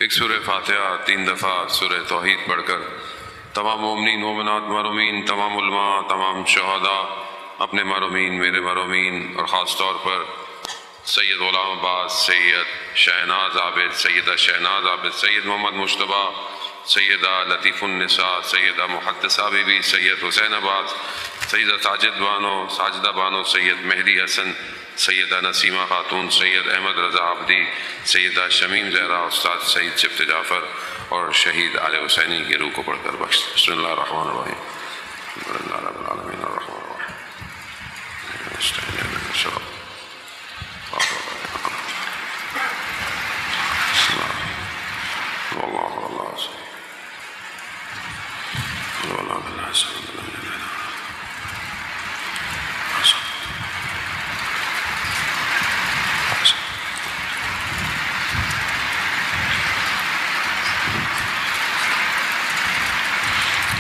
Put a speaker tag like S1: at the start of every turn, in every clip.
S1: ایک سورہ فاتحہ 3 دفعہ سورہ توحید پڑھ کر تمام مومنین مومنات مرحومین تمام علماء تمام شہداء اپنے مرحومین میرے مرحومین اور خاص طور پر سید غلام عباس سید شہناز عابد سیدہ شہناز عابد سید محمد مجتبیٰ سیدہ لطیف النساء سیدہ محدثہ be be Syed Hussain Abbas Syeda Sajid Bano Sajida Bano Syed Mahdi Hasan Syeda Nasima خاتون سید احمد رضا عابدی سیدہ شمیم زہرا استاد سید شفت جعفر اور شہید آل حسینی کی روح کو پڑھ کر بخش۔ بسم اللہ الرحمن الرحیم الحمد للہ رب العالمین الرحمن الرحیم استعین بالصبر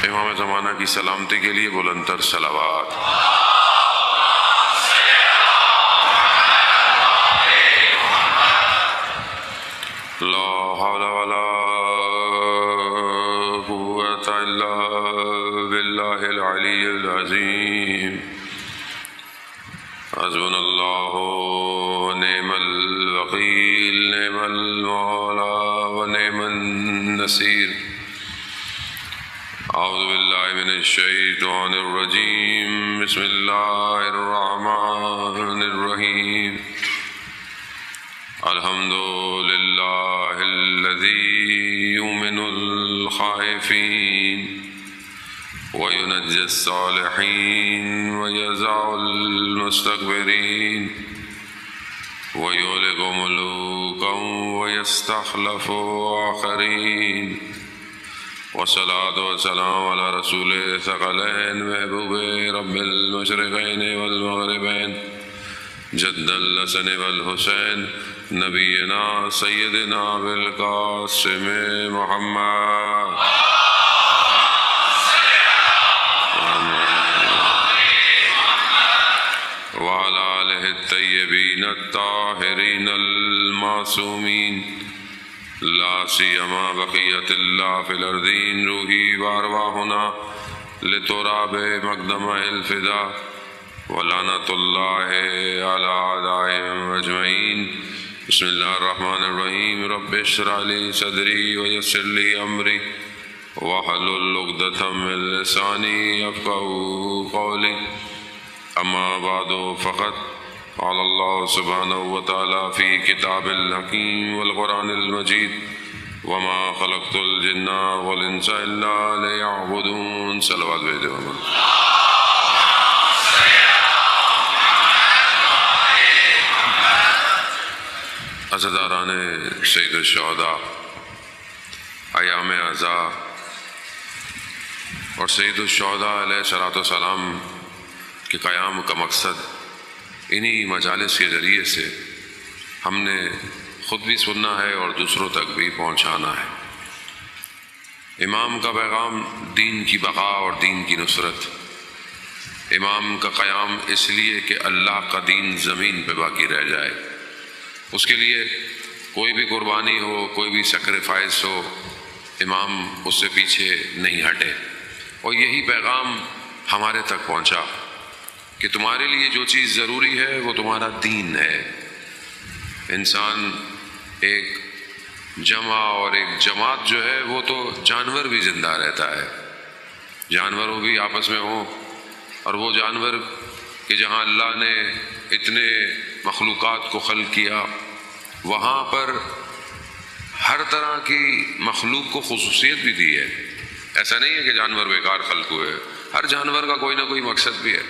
S1: امام زمانہ کی سلامتی کے لیے بلند تر صلوات۔ لا حول ولا قوة الا باللہ العلی العظیم۔ حسبنا اللہ ونعم الوکیل نعم المولا ونعم النصیر۔ اعوذ باللہ من الشیطان الرجیم بسم اللہ الرحمن الرحیم۔ الحمد للہ الذی یؤمن الخائفین وینجی الصالحین ویزع المستکبرین ویہلک ملوکا ویستخلف آخرین۔ والصلاة والسلام على رسول ثقلین محبوب رب المشرقین والمغربین جد الحسن والحسین نبینا سیدنا بالقاسم محمد وعلى آلہ الطیبین الطاہرین المعصومین لا سیما بقیت اللہ فی الارضین روحی وارواحنا لتراب مقدم الفدا ولعنت اللہ علی اعدائهم اجمعین۔ بسم اللہ الرحمن الرحیم رب اشرح لی صدری ویسر لی امری واحلل عقدۃ من لسانی یفقہوا قولی۔ اما بعد فقط قال اللہ سبحانہ وتعالی فی کتاب الحکیم والقرآن المجید وما خلقت الجن والانس الا لیعبدون۔ صلوات بھیجے محمد۔ عزاداران سید الشہداء ایام عزا اور سید الشہداء علیہ الصلوۃ والسلام کے قیام کا مقصد انہی مجالس کے ذریعے سے ہم نے خود بھی سننا ہے اور دوسروں تک بھی پہنچانا ہے۔ امام کا پیغام دین کی بقا اور دین کی نصرت۔ امام کا قیام اس لیے کہ اللہ کا دین زمین پہ باقی رہ جائے، اس کے لیے کوئی بھی قربانی ہو کوئی بھی سیکریفائس ہو، امام اس سے پیچھے نہیں ہٹے۔ اور یہی پیغام ہمارے تک پہنچا کہ تمہارے لیے جو چیز ضروری ہے وہ تمہارا دین ہے۔ انسان ایک جمع اور ایک جماعت جو ہے وہ تو جانور بھی زندہ رہتا ہے، جانوروں بھی آپس میں ہوں، اور وہ جانور کہ جہاں اللہ نے اتنے مخلوقات کو خلق کیا وہاں پر ہر طرح کی مخلوق کو خصوصیت بھی دی ہے۔ ایسا نہیں ہے کہ جانور بیکار خلق ہوئے، ہر جانور کا کوئی نہ کوئی مقصد بھی ہے۔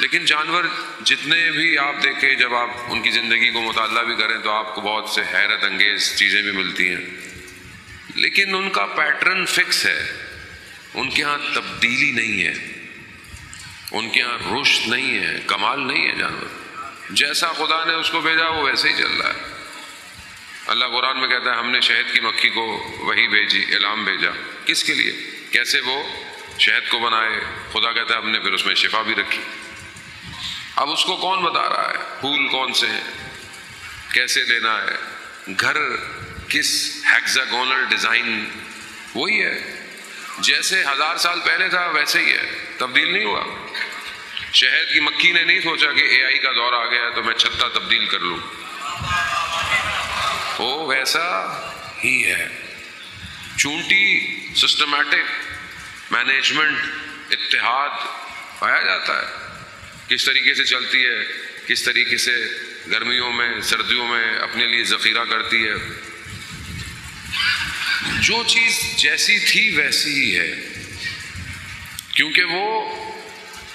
S1: لیکن جانور جتنے بھی آپ دیکھیں، جب آپ ان کی زندگی کو مطالعہ بھی کریں تو آپ کو بہت سے حیرت انگیز چیزیں بھی ملتی ہیں، لیکن ان کا پیٹرن فکس ہے، ان کے ہاں تبدیلی نہیں ہے، ان کے ہاں رشد نہیں ہے، کمال نہیں ہے۔ جانور جیسا خدا نے اس کو بھیجا وہ ویسے ہی چل رہا ہے۔ اللہ قرآن میں کہتا ہے ہم نے شہد کی مکھی کو وحی بھیجی، اعلام بھیجا، کس کے لیے؟ کیسے وہ شہد کو بنائے۔ خدا کہتا ہے ہم نے پھر اس میں شفا بھی رکھی۔ اب اس کو کون بتا رہا ہے؟ پھول کون سے ہیں، کیسے لینا ہے، گھر کس ہیگزاگونل ڈیزائن وہی ہے، جیسے 1000 سال پہلے تھا ویسے ہی ہے، تبدیل نہیں ہوا. شہد کی مکھی نے نہیں سوچا کہ اے آئی کا دور آ گیا ہے تو میں چھتا تبدیل کر لوں، وہ ویسا ہی ہے. چونٹی سسٹمیٹک مینجمنٹ اتحاد پایا جاتا ہے، کس طریقے سے چلتی ہے، کس طریقے سے گرمیوں میں سردیوں میں اپنے لیے ذخیرہ کرتی ہے. جو چیز جیسی تھی ویسی ہی ہے، کیونکہ وہ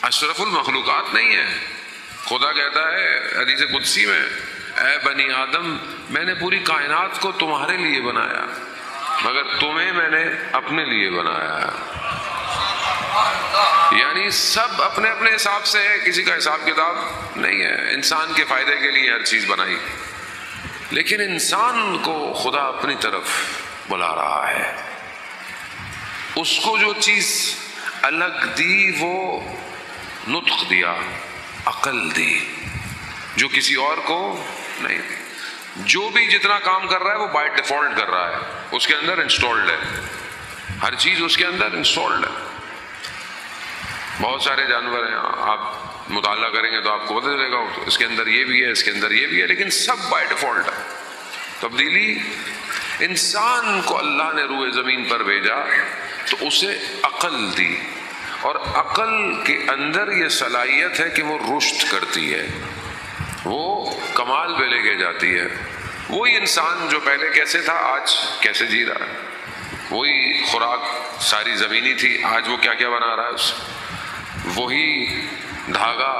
S1: اشرف المخلوقات نہیں ہے. خدا کہتا ہے حدیث قدسی میں، اے بنی آدم میں نے پوری کائنات کو تمہارے لیے بنایا مگر تمہیں میں نے اپنے لیے بنایا. یعنی سب اپنے اپنے حساب سے ہے، کسی کا حساب کتاب نہیں ہے. انسان کے فائدے کے لیے ہر چیز بنائی، لیکن انسان کو خدا اپنی طرف بلا رہا ہے. اس کو جو چیز الگ دی وہ نطق دیا، عقل دی، جو کسی اور کو نہیں دی. جو بھی جتنا کام کر رہا ہے وہ بائی ڈیفالٹ کر رہا ہے، اس کے اندر انسٹالڈ ہے، ہر چیز اس کے اندر انسٹالڈ ہے. بہت سارے جانور ہیں، آپ مطالعہ کریں گے تو آپ کو پتہ چلے گا اس کے اندر یہ بھی ہے، اس کے اندر یہ بھی ہے، لیکن سب بائی ڈیفالٹ ہے. تبدیلی انسان کو اللہ نے روئے زمین پر بھیجا تو اسے عقل دی، اور عقل کے اندر یہ صلاحیت ہے کہ وہ رشد کرتی ہے، وہ کمال پہ لے کے جاتی ہے. وہی انسان جو پہلے کیسے تھا آج کیسے جی رہا ہے، وہی خوراک ساری زمینی تھی آج وہ کیا کیا بنا رہا ہے اس. وہی دھاگا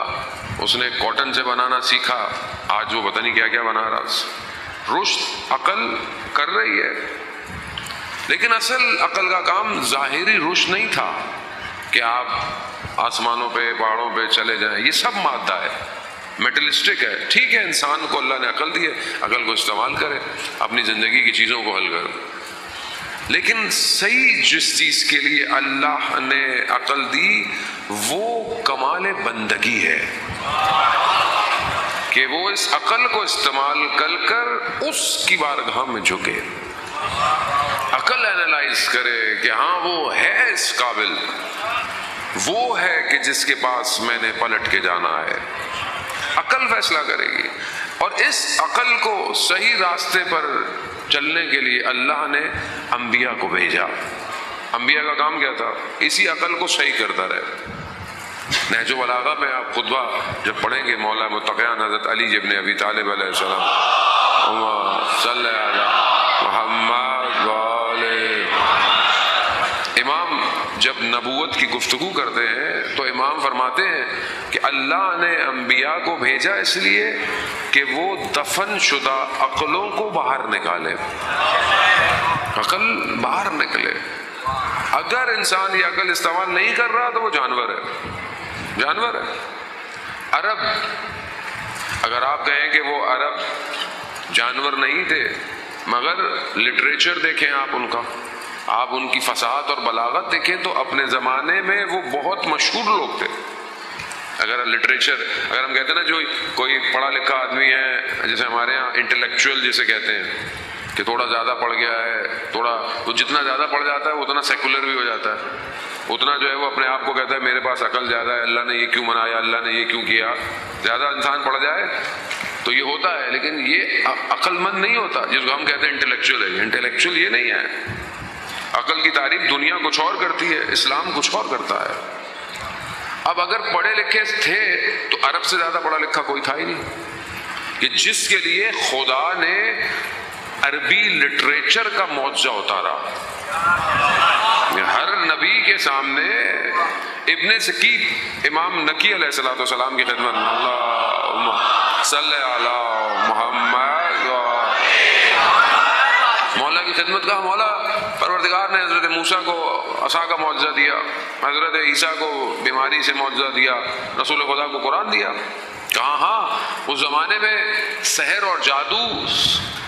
S1: اس نے کاٹن سے بنانا سیکھا، آج وہ پتہ نہیں کیا کیا بنا رہا ہے. رشد عقل کر رہی ہے، لیکن اصل عقل کا کام ظاہری رشد نہیں تھا کہ آپ آسمانوں پہ پہاڑوں پہ چلے جائیں. یہ سب مادہ ہے، میٹلسٹک ہے. ٹھیک ہے، انسان کو اللہ نے عقل دی ہے، عقل کو استعمال کرے، اپنی زندگی کی چیزوں کو حل کرے. لیکن صحیح جس چیز کے لیے اللہ نے عقل دی وہ کمال بندگی ہے کہ وہ اس عقل کو استعمال کر اس کی بارگاہ میں جھکے، عقل اینالائز کرے کہ ہاں وہ ہے اس قابل، وہ ہے کہ جس کے پاس میں نے پلٹ کے جانا ہے. عقل فیصلہ کرے گی، اور اس عقل کو صحیح راستے پر چلنے کے لیے اللہ نے انبیاء کو بھیجا. انبیاء کا کام کیا تھا؟ اسی عقل کو صحیح کرتا رہے. نہج البلاغہ میں آپ خطبہ جب پڑھیں گے مولا متقیان حضرت علی ابن ابی طالب علیہ السلام، اللہم صلی علی محمد وآلہ. امام جب نبوت کی گفتگو کرتے ہیں تو امام فرماتے ہیں کہ اللہ نے انبیاء کو بھیجا اس لیے کہ وہ دفن شدہ عقلوں کو باہر نکالے، عقل باہر نکلے. اگر انسان یہ عقل استعمال نہیں کر رہا تو وہ جانور ہے، جانور ہے. عرب، اگر آپ کہیں کہ وہ عرب جانور نہیں تھے، مگر لٹریچر دیکھیں آپ ان کا، آپ ان کی فصاحت اور بلاغت دیکھیں تو اپنے زمانے میں وہ بہت مشہور لوگ تھے. اگر لٹریچر، اگر ہم کہتے ہیں نا جو کوئی پڑھا لکھا آدمی ہے، جیسے ہمارے یہاں انٹلیکچوئل جسے کہتے ہیں کہ تھوڑا زیادہ پڑھ گیا ہے، تھوڑا وہ جتنا زیادہ پڑھ جاتا ہے اتنا سیکولر بھی ہو جاتا ہے، اتنا جو ہے وہ اپنے آپ کو کہتا ہے میرے پاس عقل زیادہ ہے، اللہ نے یہ کیوں بنایا، اللہ نے یہ کیوں کیا. زیادہ انسان پڑھ جائے تو یہ ہوتا ہے، لیکن یہ عقل مند نہیں ہوتا جس کو ہم کہتے ہیں انٹلیکچوئل ہے. انٹلیکچوئل یہ نہیں ہے. عقل کی تعریف دنیا کچھ اور کرتی ہے، اسلام کچھ اور کرتا ہے. اب اگر پڑھے لکھے تھے تو عرب سے زیادہ پڑھا لکھا کوئی تھا ہی نہیں، کہ جس کے لیے خدا نے عربی لٹریچر کا معجزہ اتارا. ہر نبی کے سامنے ابن سکیب امام نکی علیہ السلام کی خدمت، اللہم صلی علی محمد، مولا کی خدمت کا. مولا پروردگار نے حضرت موسیٰ کو عصا کا معجزہ دیا، حضرت عیسیٰ کو بیماری سے معجزہ دیا، رسول خدا کو قرآن دیا. کہاں ہاں اس زمانے میں سحر اور جادو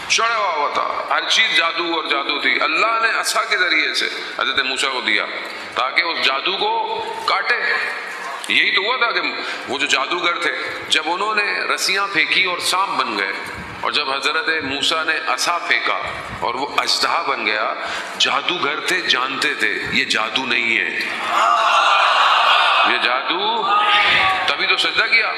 S1: چڑھا ہوا تھا، ہر چیز جادو اور جادو تھی. اللہ نے عصا کے ذریعے سے حضرت موسیٰ کو دیا تاکہ اس جادو کو کاٹے. یہی تو ہوا تھا کہ وہ جو جادوگر تھے جب انہوں نے رسیاں پھینکی اور سانپ بن گئے اور جب حضرت موسیٰ نے عصا پھینکا اور وہ اژدہا بن گیا، جادوگر تھے جانتے تھے یہ جادو نہیں ہے، یہ جادو، تبھی تو سجدہ کیا،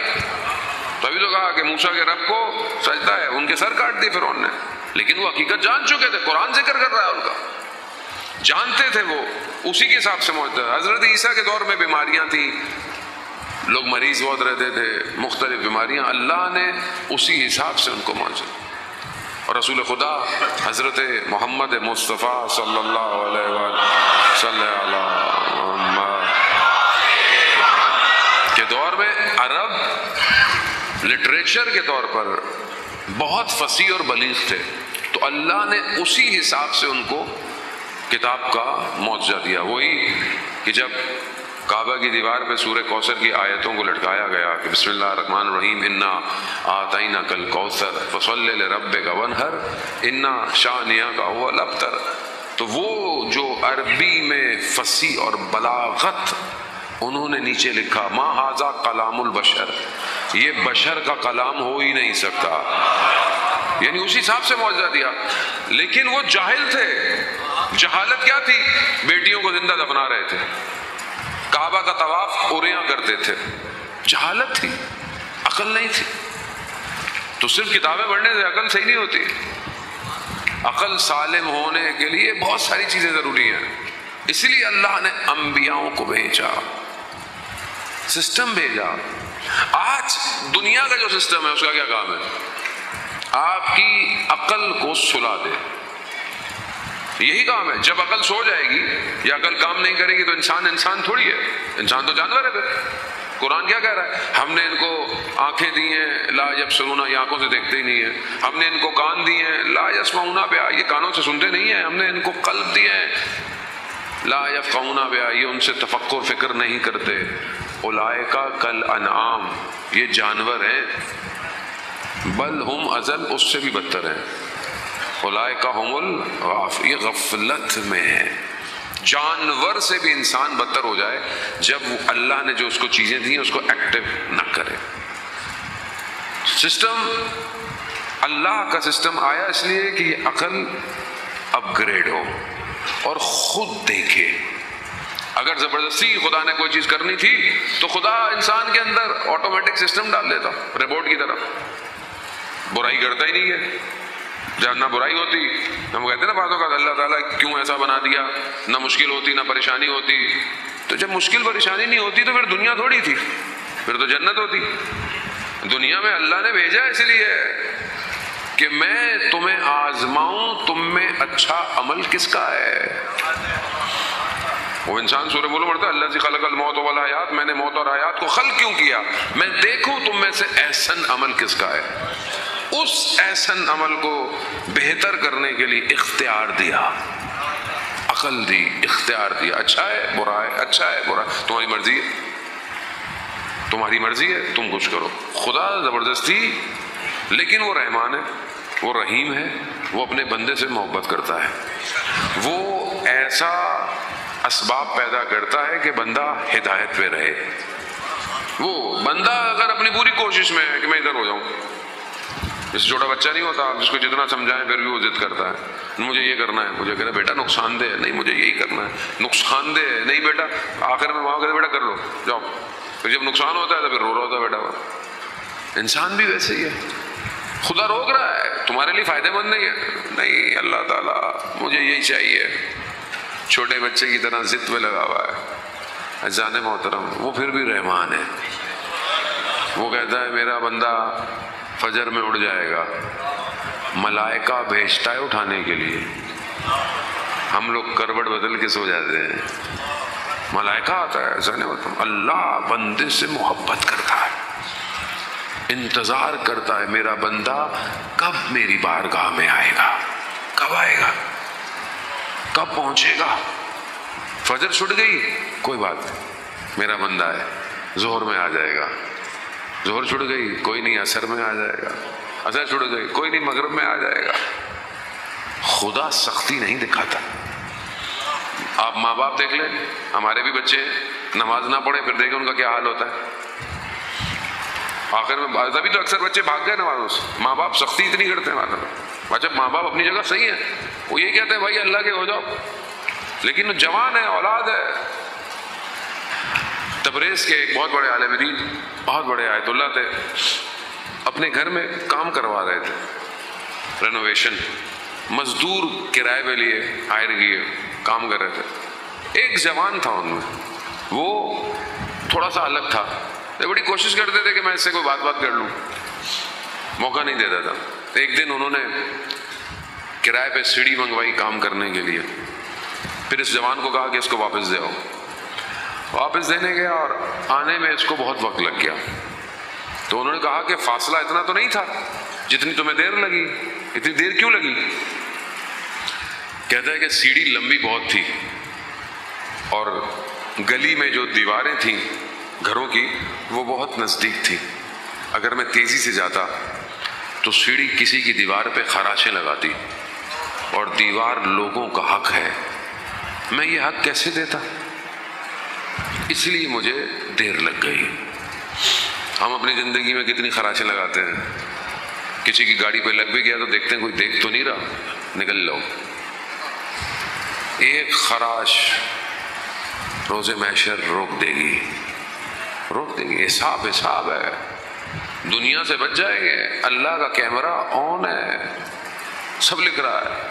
S1: تبھی تو کہا کہ موسیٰ کے رب کو سجدہ ہے، ان کے سر کاٹ دیے فرعون نے، لیکن وہ حقیقت جان چکے تھے، قرآن ذکر کر رہا ہے ان کا، جانتے تھے وہ، اسی کے حساب سے معجزہ۔ حضرت عیسیٰ کے دور میں بیماریاں تھیں، لوگ مریض بہت رہتے تھے، مختلف بیماریاں، اللہ نے اسی حساب سے ان کو معجزہ۔ اور رسول خدا حضرت محمد مصطفیٰ صلی اللہ علیہ وآلہ صلی اللہ محمد کے دور میں عرب لٹریچر کے طور پر بہت فصیح اور بلیغ تھے، تو اللہ نے اسی حساب سے ان کو کتاب کا معجزہ دیا۔ وہی کہ جب کعبہ کی دیوار پہ سورہ کوثر کی آیتوں کو لٹکایا گیا کہ بسم اللہ الرحمن الرحیم انا آتیناک الکوثر فصلی لربک وانحر انا شانئک هو الابتر، تو وہ جو عربی میں فصیح اور بلاغت، انہوں نے نیچے لکھا ما ھذا کلام البشر، یہ بشر کا کلام ہو ہی نہیں سکتا، یعنی اسی حساب سے معجزہ دیا۔ لیکن وہ جاہل تھے، جہالت کیا تھی؟ بیٹیوں کو زندہ دفنا رہے تھے، کعبہ کا طواف اوریاں کرتے تھے، جہالت تھی، عقل نہیں تھی۔ تو صرف کتابیں پڑھنے سے عقل صحیح نہیں ہوتی، عقل سالم ہونے کے لیے بہت ساری چیزیں ضروری ہیں، اس لیے اللہ نے انبیاءوں کو بھیجا، سسٹم بھیجا۔ آج دنیا کا جو سسٹم ہے اس کا کیا کام ہے؟ آپ کی عقل کو سلا دے، یہی کام ہے۔ جب عقل سو جائے گی یا عقل کام نہیں کرے گی تو انسان تھوڑی ہے، انسان تو جانور ہے۔ پھر قرآن کیا کہہ رہا ہے؟ ہم نے ان کو آنکھیں دی ہیں لا یبصرون، یہ آنکھوں سے دیکھتے ہی نہیں ہیں، ہم نے ان کو کان دیے ہیں لا یسمعون بہا، یہ کانوں سے سنتے نہیں ہیں، ہم نے ان کو قلب دیے ہیں لا یفقہون بہا، یہ ان سے تفکر فکر نہیں کرتے، اولئک کالانعام، یہ جانور ہیں، بل ہم اضل، اس سے بھی بدتر ہیں، اولئک هم الغافلون، یہ غفلت میں ہے۔ جانور سے بھی انسان بدتر ہو جائے جب اللہ نے جو اس کو چیزیں دی ہیں اس کو ایکٹیو نہ کرے۔ سسٹم اللہ کا سسٹم آیا اس لیے کہ یہ عقل اپ گریڈ ہو اور خود دیکھے۔ اگر زبردستی خدا نے کوئی چیز کرنی تھی تو خدا انسان کے اندر آٹومیٹک سسٹم ڈال دیتا روبوٹ کی طرح، برائی کرتا ہی نہیں ہے۔ جب نہ برائی ہوتی، ہم کہتے ہیں نا بعضوں کا اللہ تعالیٰ کیوں ایسا بنا دیا، نہ مشکل ہوتی نہ پریشانی ہوتی، تو جب مشکل پریشانی نہیں ہوتی تو پھر دنیا تھوڑی تھی، پھر تو جنت ہوتی۔ دنیا میں اللہ نے بھیجا اس لیے کہ میں تمہیں آزماؤں تم میں اچھا عمل کس کا ہے۔ وہ انسان سورہ ملک پڑھتا ہے اللہ سے خلق الموت والحیات، میں نے موت اور حیات کو خلق کیوں کیا؟ میں دیکھوں تم میں سے احسن عمل کس کا ہے، اس احسن عمل کو بہتر کرنے کے لیے اختیار دیا، عقل دی، اختیار دیا، اچھا ہے برا ہے، اچھا ہے برا، تمہاری مرضی ہے، تمہاری مرضی ہے، تم کچھ کرو۔ خدا زبردستی، لیکن وہ رحمان ہے، وہ رحیم ہے، وہ اپنے بندے سے محبت کرتا ہے، وہ ایسا اسباب پیدا کرتا ہے کہ بندہ ہدایت پہ رہے۔ وہ بندہ اگر اپنی پوری کوشش میں ہے کہ میں ادھر ہو جاؤں، جیسے چھوٹا بچہ نہیں ہوتا جس کو جتنا سمجھائیں پھر بھی وہ ضد کرتا ہے، مجھے یہ کرنا ہے، مجھے کہنا بیٹا نقصان دہ ہے، نہیں مجھے یہی کرنا ہے، نقصان دہ ہے، نہیں بیٹا، آخر میں وہاں کہتے بیٹا کر لو جاؤ، پھر جب نقصان ہوتا ہے تو پھر رو رہا ہوتا ہے بیٹا۔ وہ انسان بھی ویسے ہی ہے، خدا روک رہا ہے تمہارے لیے فائدہ مند نہیں ہے، نہیں اللہ تعالیٰ مجھے یہی چاہیے، چھوٹے بچے کی طرح ضد میں لگا ہوا ہے۔ جان محترم وہ پھر بھی رحمان ہے، وہ کہتا ہے میرا بندہ فجر میں اڑ جائے گا، ملائکہ بھیجتا ہے اٹھانے کے لیے، ہم لوگ کروٹ بدل کے سو جاتے ہیں، ملائکہ آتا ہے، جان محترم اللہ بندے سے محبت کرتا ہے، انتظار کرتا ہے میرا بندہ کب میری بارگاہ میں آئے گا، کب آئے گا، کب پہنچے گا۔ فجر چھٹ گئی کوئی بات نہیں، میرا بندہ ہے، ظہر میں آ جائے گا، ظہر چھٹ گئی کوئی نہیں، عصر میں آ جائے گا، عصر چھٹ گئی کوئی نہیں، مغرب میں آ جائے گا۔ خدا سختی نہیں دکھاتا۔ آپ ماں باپ دیکھ لیں، ہمارے بھی بچے نماز نہ پڑھیں پھر دیکھیں ان کا کیا حال ہوتا ہے، آخر میں تبھی تو اکثر بچے بھاگ گئے نمازوں سے، ماں باپ سختی اتنی کرتے ہیں اچھا ماں باپ اپنی جگہ صحیح ہیں، وہ یہ کہتے ہیں بھائی اللہ کے ہو جاؤ، لیکن جوان ہے، اولاد ہے۔ تبریز کے ایک بہت بڑے عالم دین، بہت بڑے آیت اللہ تھے، اپنے گھر میں کام کروا رہے تھے، رینوویشن، مزدور کرائے پہ لیے ہائر کیے، کام کر رہے تھے۔ ایک جوان تھا ان میں، وہ تھوڑا سا الگ تھا، بڑی کوشش کرتے تھے کہ میں اس سے کوئی بات کر لوں، موقع نہیں دیتا تھا۔ ایک دن انہوں نے کرائے پہ سیڑھی منگوائی کام کرنے کے لیے، پھر اس جوان کو کہا کہ اس کو واپس دے آؤ۔ واپس دینے گیا اور آنے میں اس کو بہت وقت لگ گیا، تو انہوں نے کہا کہ فاصلہ اتنا تو نہیں تھا جتنی تمہیں دیر لگی، اتنی دیر کیوں لگی؟ کہتا ہے کہ سیڑھی لمبی بہت تھی اور گلی میں جو دیواریں تھیں گھروں کی وہ بہت نزدیک تھی، اگر میں تیزی سے جاتا تو سیڑھی کسی کی دیوار پہ خراشیں لگاتی، اور دیوار لوگوں کا حق ہے، میں یہ حق کیسے دیتا؟ اس لیے مجھے دیر لگ گئی۔ ہم اپنی زندگی میں کتنی خراشیں لگاتے ہیں، کسی کی گاڑی پہ لگ بھی گیا تو دیکھتے ہیں کوئی دیکھ تو نہیں رہا، نکل لو۔ ایک خراش روز محشر روک دے گی، حساب ہے، دنیا سے بچ جائیں گے، اللہ کا کیمرہ آن ہے، سب لکھ رہا ہے۔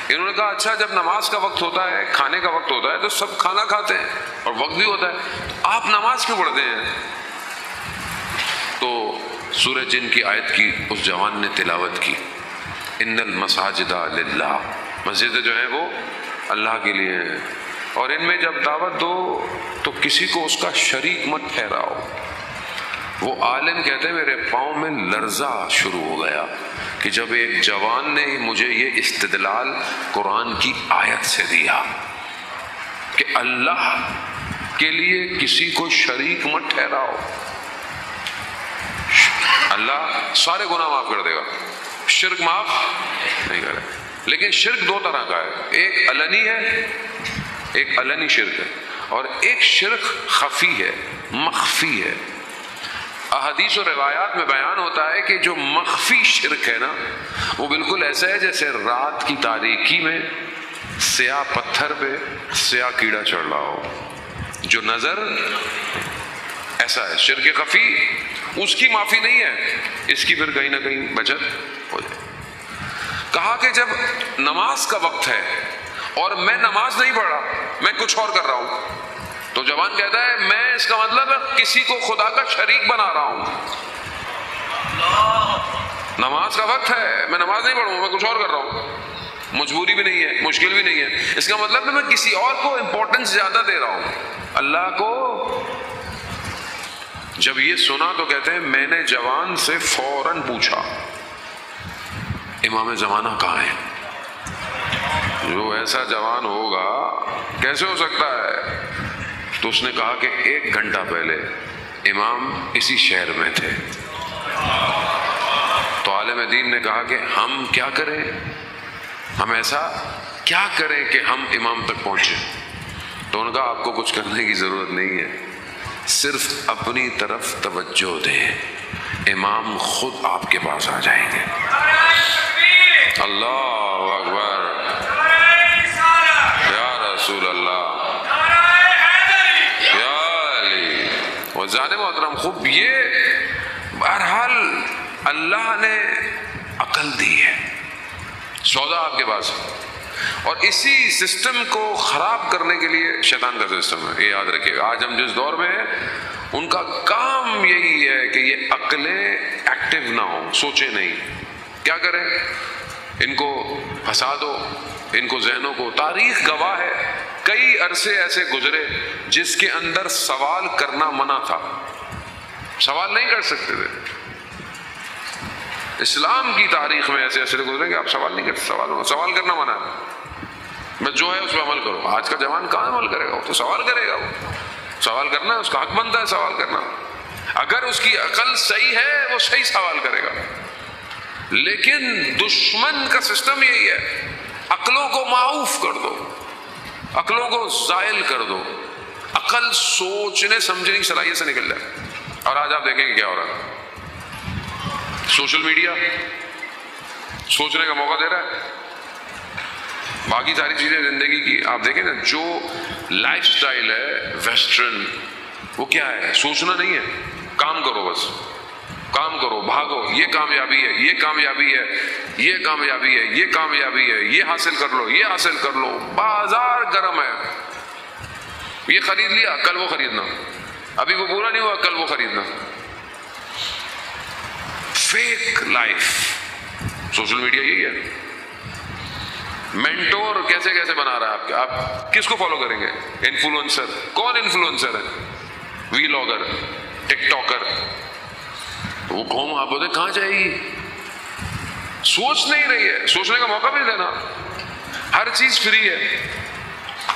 S1: انہوں نے کہا اچھا جب نماز کا وقت ہوتا ہے، کھانے کا وقت ہوتا ہے تو سب کھانا کھاتے ہیں اور وقت بھی ہوتا ہے، تو آپ نماز کیوں پڑھتے ہیں؟ تو سورہ جن کی آیت کی اس جوان نے تلاوت کی، ان المساجد للہ، مسجدیں جو ہیں وہ اللہ کے لیے ہیں، اور ان میں جب دعوت دو تو کسی کو اس کا شریک مت ٹھہراؤ۔ وہ عالم کہتے ہیں میرے پاؤں میں لرزہ شروع ہو گیا کہ جب ایک جوان نے مجھے یہ استدلال قرآن کی آیت سے دیا کہ اللہ کے لیے کسی کو شریک مت ٹھہراؤ، اللہ سارے گناہ معاف کر دے گا، شرک معاف نہیں کرے۔ لیکن شرک دو طرح کا ہے، ایک علنی ہے، ایک علنی شرک ہے، اور ایک شرک خفی ہے، مخفی ہے۔ احادیث و روایات میں بیان ہوتا ہے کہ جو مخفی شرک ہے نا، وہ بالکل ایسا ہے جیسے رات کی تاریکی میں سیاہ پتھر پہ سیاہ کیڑا چڑھ رہا ہو، جو نظر ایسا ہے۔ شرک خفی اس کی معافی نہیں ہے، اس کی پھر کہیں نہ کہیں بچت ہو جائے۔ کہا کہ جب نماز کا وقت ہے اور میں نماز نہیں پڑھ رہا، میں کچھ اور کر رہا ہوں، تو جوان کہتا ہے میں اس کا مطلب کسی کو خدا کا شریک بنا رہا ہوں۔ نماز کا وقت ہے، میں نماز نہیں پڑھوں، میں کچھ اور کر رہا ہوں، مجبوری بھی نہیں ہے، مشکل بھی نہیں ہے، اس کا مطلب میں کسی اور کو امپورٹنس زیادہ دے رہا ہوں، اللہ کو۔ جب یہ سنا تو کہتے ہیں میں نے جوان سے فوراً پوچھا امام زمانہ کہاں ہے؟ جو ایسا جوان ہوگا کیسے ہو سکتا ہے؟ تو اس نے کہا کہ 1 گھنٹہ پہلے امام اسی شہر میں تھے۔ تو عالم دین نے کہا کہ ہم کیا کریں، ہم ایسا کیا کریں کہ ہم امام تک پہنچیں؟ تو انہوں نے کہا آپ کو کچھ کرنے کی ضرورت نہیں ہے، صرف اپنی طرف توجہ دیں، امام خود آپ کے پاس آ جائیں گے۔ اللہ اکبر، یا رسول اللہ، یا علی۔ وزان محترم خوب، یہ بہرحال اللہ نے عقل دی ہے، سودا آپ کے پاس، اور اسی سسٹم کو خراب کرنے کے لیے شیطان کا سسٹم ہے، یہ یاد رکھیے گا۔ آج ہم جس دور میں ہیں ان کا کام یہی ہے کہ یہ عقلیں ایکٹیو نہ ہوں، سوچیں نہیں، کیا کریں؟ ان کو پھنسا دو، ان کو ذہنوں کو۔ تاریخ گواہ ہے کئی عرصے ایسے گزرے جس کے اندر سوال کرنا منع تھا، سوال نہیں کر سکتے تھے۔ اسلام کی تاریخ میں ایسے ایسے گزرے کہ آپ سوال نہیں کرتے، سوال کرنا منع ہے، بس جو ہے اس پہ عمل کرو۔ آج کا جوان کہاں عمل کرے گا؟ وہ تو سوال کرے گا، وہ سوال کرنا ہے، اس کا حق بنتا ہے سوال کرنا۔ اگر اس کی عقل صحیح ہے وہ صحیح سوال کرے گا، لیکن دشمن کا سسٹم یہی ہے، عقلوں کو معاف کر دو، عقلوں کو زائل کر دو، عقل سوچنے سمجھنے کی صلاحیت سے نکل جائے۔ اور آج آپ دیکھیں کہ کیا ہو رہا ہے، سوشل میڈیا سوچنے کا موقع دے رہا ہے. باقی ساری چیزیں زندگی کی آپ دیکھیں نا، جو لائف سٹائل ہے ویسٹرن، وہ کیا ہے؟ سوچنا نہیں ہے، کام کرو، بس کام کرو، بھاگو. یہ کامیابی ہے، یہ کامیابی ہے، یہ کامیابی ہے، یہ کامیابی ہے، یہ حاصل کر لو، یہ حاصل کر لو. بازار گرم ہے، یہ خرید لیا، کل وہ خریدنا، ابھی وہ پورا نہیں ہوا، کل وہ خریدنا. فیک لائف سوشل میڈیا یہی ہے. مینٹور کیسے کیسے بنا رہا ہے آپ کس کو فالو کریں گے؟ انفلوئنسر. کون انفلوئنسر ہے؟ ویلاگر، ٹک ٹاکر. وہ قوم آپ بولتے کہاں جائے گی؟ سوچ نہیں رہی ہے، سوچنے کا موقع بھی نہیں دینا. ہر چیز فری ہے.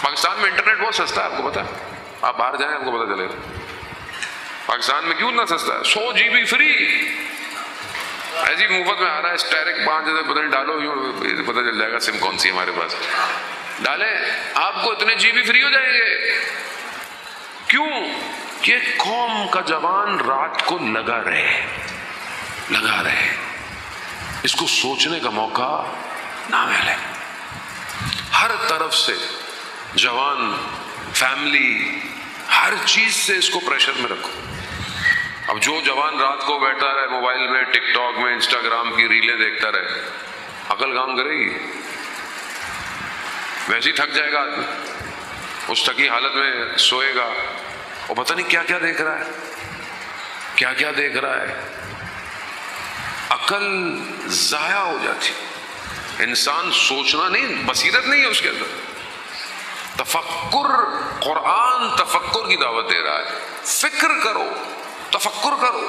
S1: پاکستان میں انٹرنیٹ بہت سستا ہے، آپ کو پتا ہے؟ آپ باہر جائیں آپ کو پتا چلے گا پاکستان میں کیوں اتنا سستا ہے. 100 GB فری ایسی مفت میں آ رہا ہے. اسٹیرک 5000 پتہ نہیں ڈالو، پتہ چل جائے گا سم کون سی ہمارے پاس. ڈالیں آپ کو اتنے GB فری ہو جائیں گے. کیوں؟ کہ قوم کا جوان رات کو لگا رہے. اس کو سوچنے کا موقع نہ ملے. ہر طرف سے جوان، فیملی، ہر چیز سے اس کو پریشر میں رکھو. اب جو جوان رات کو بیٹھا رہے موبائل میں، ٹک ٹاک میں، انسٹاگرام کی ریلیں دیکھتا رہے، عقل کام کرے گی؟ ویسے ہی تھک جائے گا آدمی. اس تھکی حالت میں سوئے گا اور پتہ نہیں کیا کیا دیکھ رہا ہے، کیا کیا دیکھ رہا ہے. عقل ضائع ہو جاتی. انسان سوچنا نہیں، بصیرت نہیں ہے اس کے اندر. تفکر، قرآن تفکر کی دعوت دے رہا ہے. فکر کرو، تفکر کرو،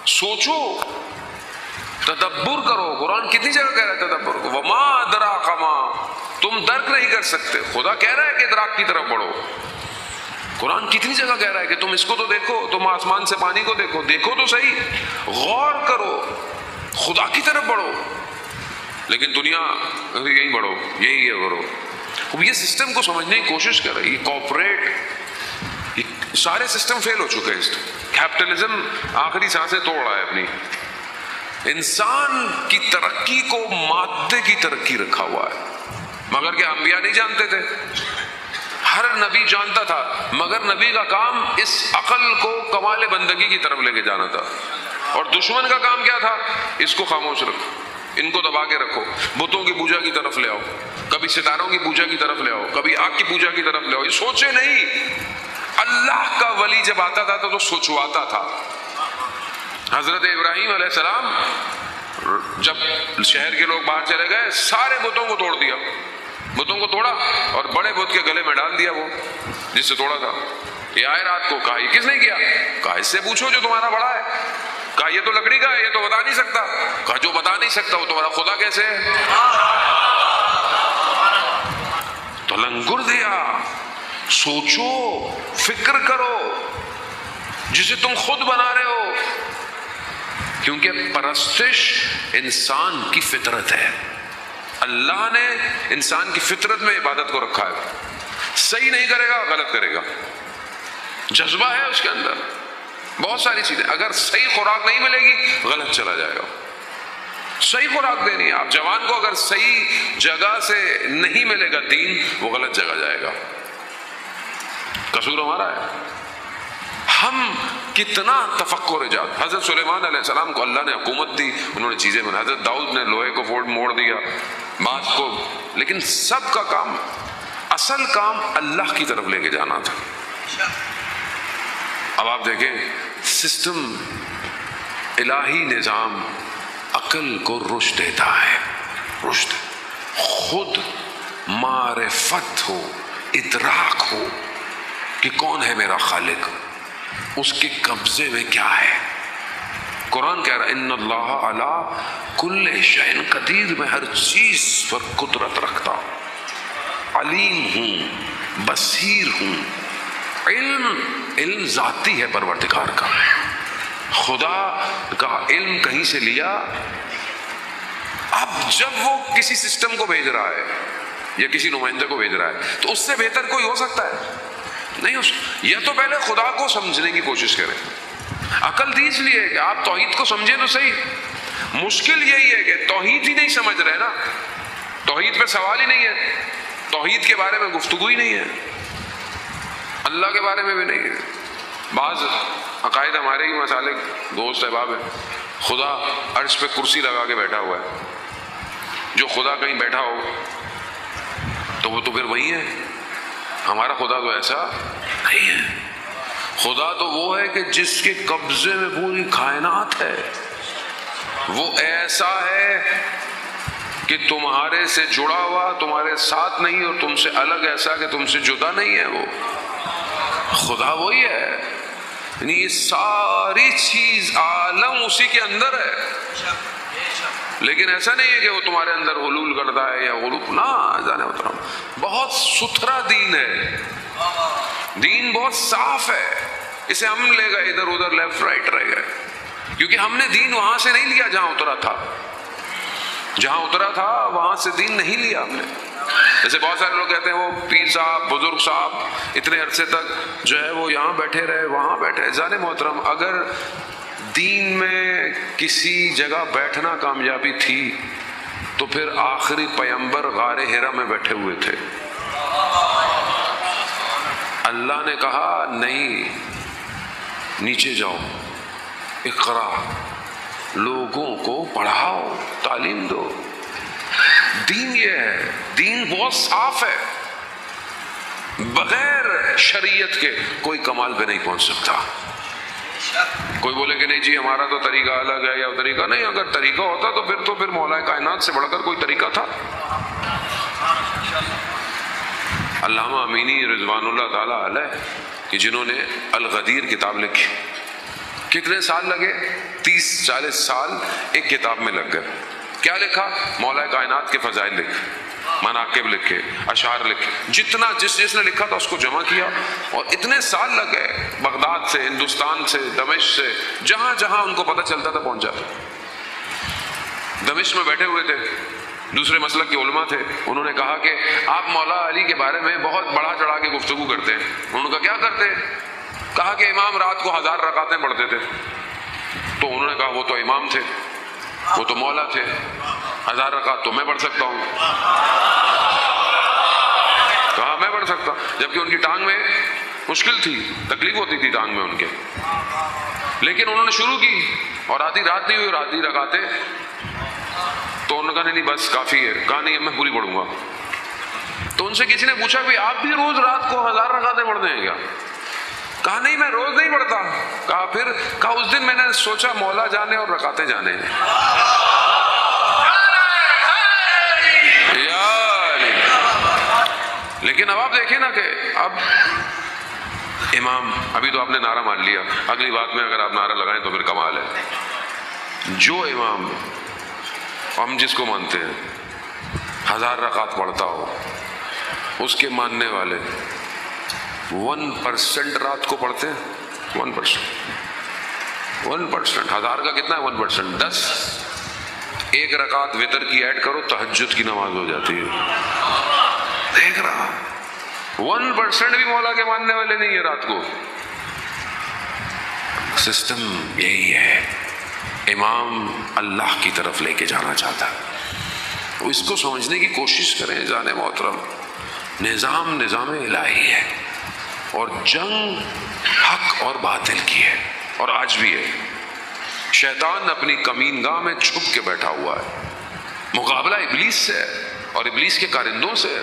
S1: سوچو، تدبر کرو. قرآن کتنی جگہ کہہ رہا ہے تدبر کو. وما ادراک ما، تم درک نہیں کر سکتے. خدا کہہ رہا ہے کہ ادراک کی طرف بڑھو. قرآن کتنی جگہ کہہ رہا ہے کہ تم اس کو تو دیکھو، تم آسمان سے پانی کو دیکھو، دیکھو تو صحیح، غور کرو، خدا کی طرف بڑھو. لیکن دنیا یہی بڑھو، یہی کرو. اب یہ سسٹم کو سمجھنے کی کوشش کر رہی ہے. کارپوریٹ سارے سسٹم فیل ہو چکے ہیں. کیپٹلزم آخری سانسیں توڑ رہا ہے اپنی. انسان کی ترقی کو مادے کی ترقی رکھا ہوا ہے. مگر کہ انبیاء نہیں جانتے تھے. ہر نبی جانتا تھا، مگر نبی کا کام اس عقل کو کمال بندگی کی طرف لے کے جانا تھا. اور دشمن کا کام کیا تھا؟ اس کو خاموش رکھو، ان کو دبا کے رکھو، بتوں کی پوجا کی طرف لے آؤ، کبھی ستاروں کی پوجا کی طرف لے آؤ، کبھی آگ کی پوجا کی طرف لے آؤ. یہ سوچے نہیں. اللہ کا ولی جب آتا تھا تو سوچواتا تھا. حضرت ابراہیم علیہ السلام جب شہر کے لوگ باہر چلے گئے، سارے بتوں کو توڑ دیا. بتوں کو توڑا اور بڑے بت کے گلے میں ڈال دیا وہ جس سے توڑا تھا. یہ آئے رات کو، کہا یہ کس نے کیا؟ کہا اس سے پوچھو جو تمہارا بڑا ہے. کہا یہ تو لکڑی کا ہے، یہ تو بتا نہیں سکتا. کہا جو بتا نہیں سکتا وہ تمہارا خدا کیسے ہے؟ تو لنگر دیا. سوچو، فکر کرو، جسے تم خود بنا رہے ہو. کیونکہ پرستش انسان کی فطرت ہے. اللہ نے انسان کی فطرت میں عبادت کو رکھا ہے. صحیح نہیں کرے گا، غلط کرے گا. جذبہ ہے اس کے اندر. بہت ساری چیزیں، اگر صحیح خوراک نہیں ملے گی غلط چلا جائے گا. صحیح خوراک دینی ہے. آپ جوان کو اگر صحیح جگہ سے نہیں ملے گا دین، وہ غلط جگہ جائے گا. قصور ہمارا ہے. ہم کتنا تفکر ایجاد. حضرت سلیمان علیہ السلام کو اللہ نے حکومت دی، انہوں نے چیزیں بنائی. حضرت داؤد نے لوہے کو موڑ دیا، بات کو. لیکن سب کا کام، اصل کام اللہ کی طرف لے کے جانا تھا. اب آپ دیکھیں سسٹم، الہی نظام عقل کو رشد دیتا ہے. رشد، خود معرفت ہو، ادراک ہو کہ کون ہے میرا خالق، اس کے قبضے میں کیا ہے. قرآن کہہ رہا ہے ان اللہ علی کل شیء قدیر، میں ہر چیز پر قدرت رکھتا ہوں، علیم ہوں، بصیر ہوں. علم ذاتی ہے پروردگار کا. خدا کا علم کہیں سے لیا. اب جب وہ کسی سسٹم کو بھیج رہا ہے یا کسی نمائندے کو بھیج رہا ہے تو اس سے بہتر کوئی ہو سکتا ہے؟ نہیں ہو سکتا. یا تو پہلے خدا کو سمجھنے کی کوشش کریں. عقل دی اس لیے ہے کہ آپ توحید کو سمجھیں تو صحیح. مشکل یہی ہے کہ توحید ہی نہیں سمجھ رہے نا. توحید پہ سوال ہی نہیں ہے, توحید کے بارے میں گفتگو ہی نہیں ہے, اللہ کے بارے میں بھی نہیں ہے. بعض عقائد ہمارے ہی مسالے دوست احباب ہیں, خدا عرش پہ کرسی لگا کے بیٹھا ہوا ہے. جو خدا کہیں بیٹھا ہو تو وہ تو پھر وہی ہے. ہمارا خدا تو ایسا نہیں ہے. خدا تو وہ ہے کہ جس کے قبضے میں پوری کائنات ہے. وہ ایسا ہے کہ تمہارے سے جڑا ہوا, تمہارے ساتھ نہیں, اور تم سے الگ ایسا کہ تم سے جدا نہیں ہے. وہ خدا وہی ہے. یعنی یہ ساری چیز عالم اسی کے اندر ہے. لیکن ایسا نہیں ہے کہ وہ تمہارے اندر حلول کرتا ہے یا غلوب, نہ جانے محترم. بہت ستھرا دین ہے, دین بہت صاف ہے. اسے ہم لے گئے ادھر ادھر, لیفٹ رائٹ رہ گئے, کیونکہ ہم نے دین وہاں سے نہیں لیا جہاں اترا تھا. جہاں اترا تھا وہاں سے دین نہیں لیا ہم نے. جیسے بہت سارے لوگ کہتے ہیں وہ پیر صاحب, بزرگ صاحب اتنے عرصے تک جو ہے وہ یہاں بیٹھے رہے, وہاں بیٹھے. جانے محترم, اگر دین میں کسی جگہ بیٹھنا کامیابی تھی تو پھر آخری پیغمبر غار حرا میں بیٹھے ہوئے تھے. اللہ نے کہا نہیں, نیچے جاؤ, اقرا, لوگوں کو پڑھاؤ, تعلیم دو. دین یہ ہے, دین بہت صاف ہے. بغیر شریعت کے کوئی کمال پہ نہیں پہنچ سکتا. کوئی بولے کہ نہیں جی ہمارا تو طریقہ الگ ہے یا طریقہ نہیں. اگر طریقہ ہوتا تو پھر مولا کائنات سے بڑھ کر کوئی طریقہ تھا. علامہ امینی رضوان اللہ تعالیٰ علیہ کہ جنہوں نے الغدیر کتاب لکھی, کتنے سال لگے؟ 30-40 سال ایک کتاب میں لگ گئے. کیا لکھا؟ مولا کائنات کے فضائل لکھے, مناقب لکھے, اشعار لکھے. جتنا جس نے لکھا تھا اس کو جمع کیا, اور اتنے سال لگ گئے. بغداد سے, ہندوستان سے, دمشق سے, جہاں جہاں ان کو پتہ چلتا تھا پہنچ جاتے. دمشق میں بیٹھے ہوئے تھے, دوسرے مسلک کے علماء تھے. انہوں نے کہا کہ آپ مولا علی کے بارے میں بہت بڑا چڑھا کے گفتگو کرتے ہیں. انہوں نے کہا کیا کرتے ہیں؟ کہا کہ امام رات کو 1000 رکعتیں پڑھتے تھے. تو انہوں نے کہا وہ تو امام تھے, وہ تو مولا تھے, 1000 رکعت تو میں پڑھ سکتا ہوں. کہا میں پڑھ سکتا, جبکہ ان کی ٹانگ میں مشکل تھی, تکلیف ہوتی تھی ٹانگ میں ان کے. لیکن انہوں نے شروع کی, اور آدھی رات نہیں ہوئی, اور آدھی رکعتیں. تو انہوں نے کہا نہیں بس کافی ہے. کہا نہیں میں پوری پڑھوں گا. تو ان سے کسی نے پوچھا کہ آپ بھی روز رات کو 1000 رکعتیں پڑھتے ہیں کیا؟ کہا نہیں میں روز نہیں پڑھتا. کہا پھر؟ کہا اس دن میں نے سوچا مولا جانے اور رکعتیں جانے. لیکن اب آپ دیکھیں نا کہ اب امام, ابھی تو آپ نے نعرہ مان لیا, اگلی بات میں اگر آپ نعرہ لگائیں تو پھر کمال ہے. جو امام ہم جس کو مانتے ہیں 1000 رکعت پڑھتا ہو, اس کے ماننے والے 1% رات کو پڑھتے ہیں. 1%. 1000 کا کتنا ہے 1%؟ 10. ایک رکعت وتر کی ایڈ کرو, تہجد کی نماز ہو جاتی ہے. دیکھ رہا 1% بھی مولا کے ماننے والے نہیں ہے رات کو. سسٹم یہی ہے. امام اللہ کی طرف لے کے جانا چاہتا ہے, وہ اس کو سمجھنے کی کوشش کریں. جانے محترم, نظام الہی ہے, اور جنگ حق اور باطل کی ہے, اور آج بھی ہے. شیطان اپنی کمین گاہ میں چھپ کے بیٹھا ہوا ہے. مقابلہ ابلیس سے ہے اور ابلیس کے کارندوں سے ہے.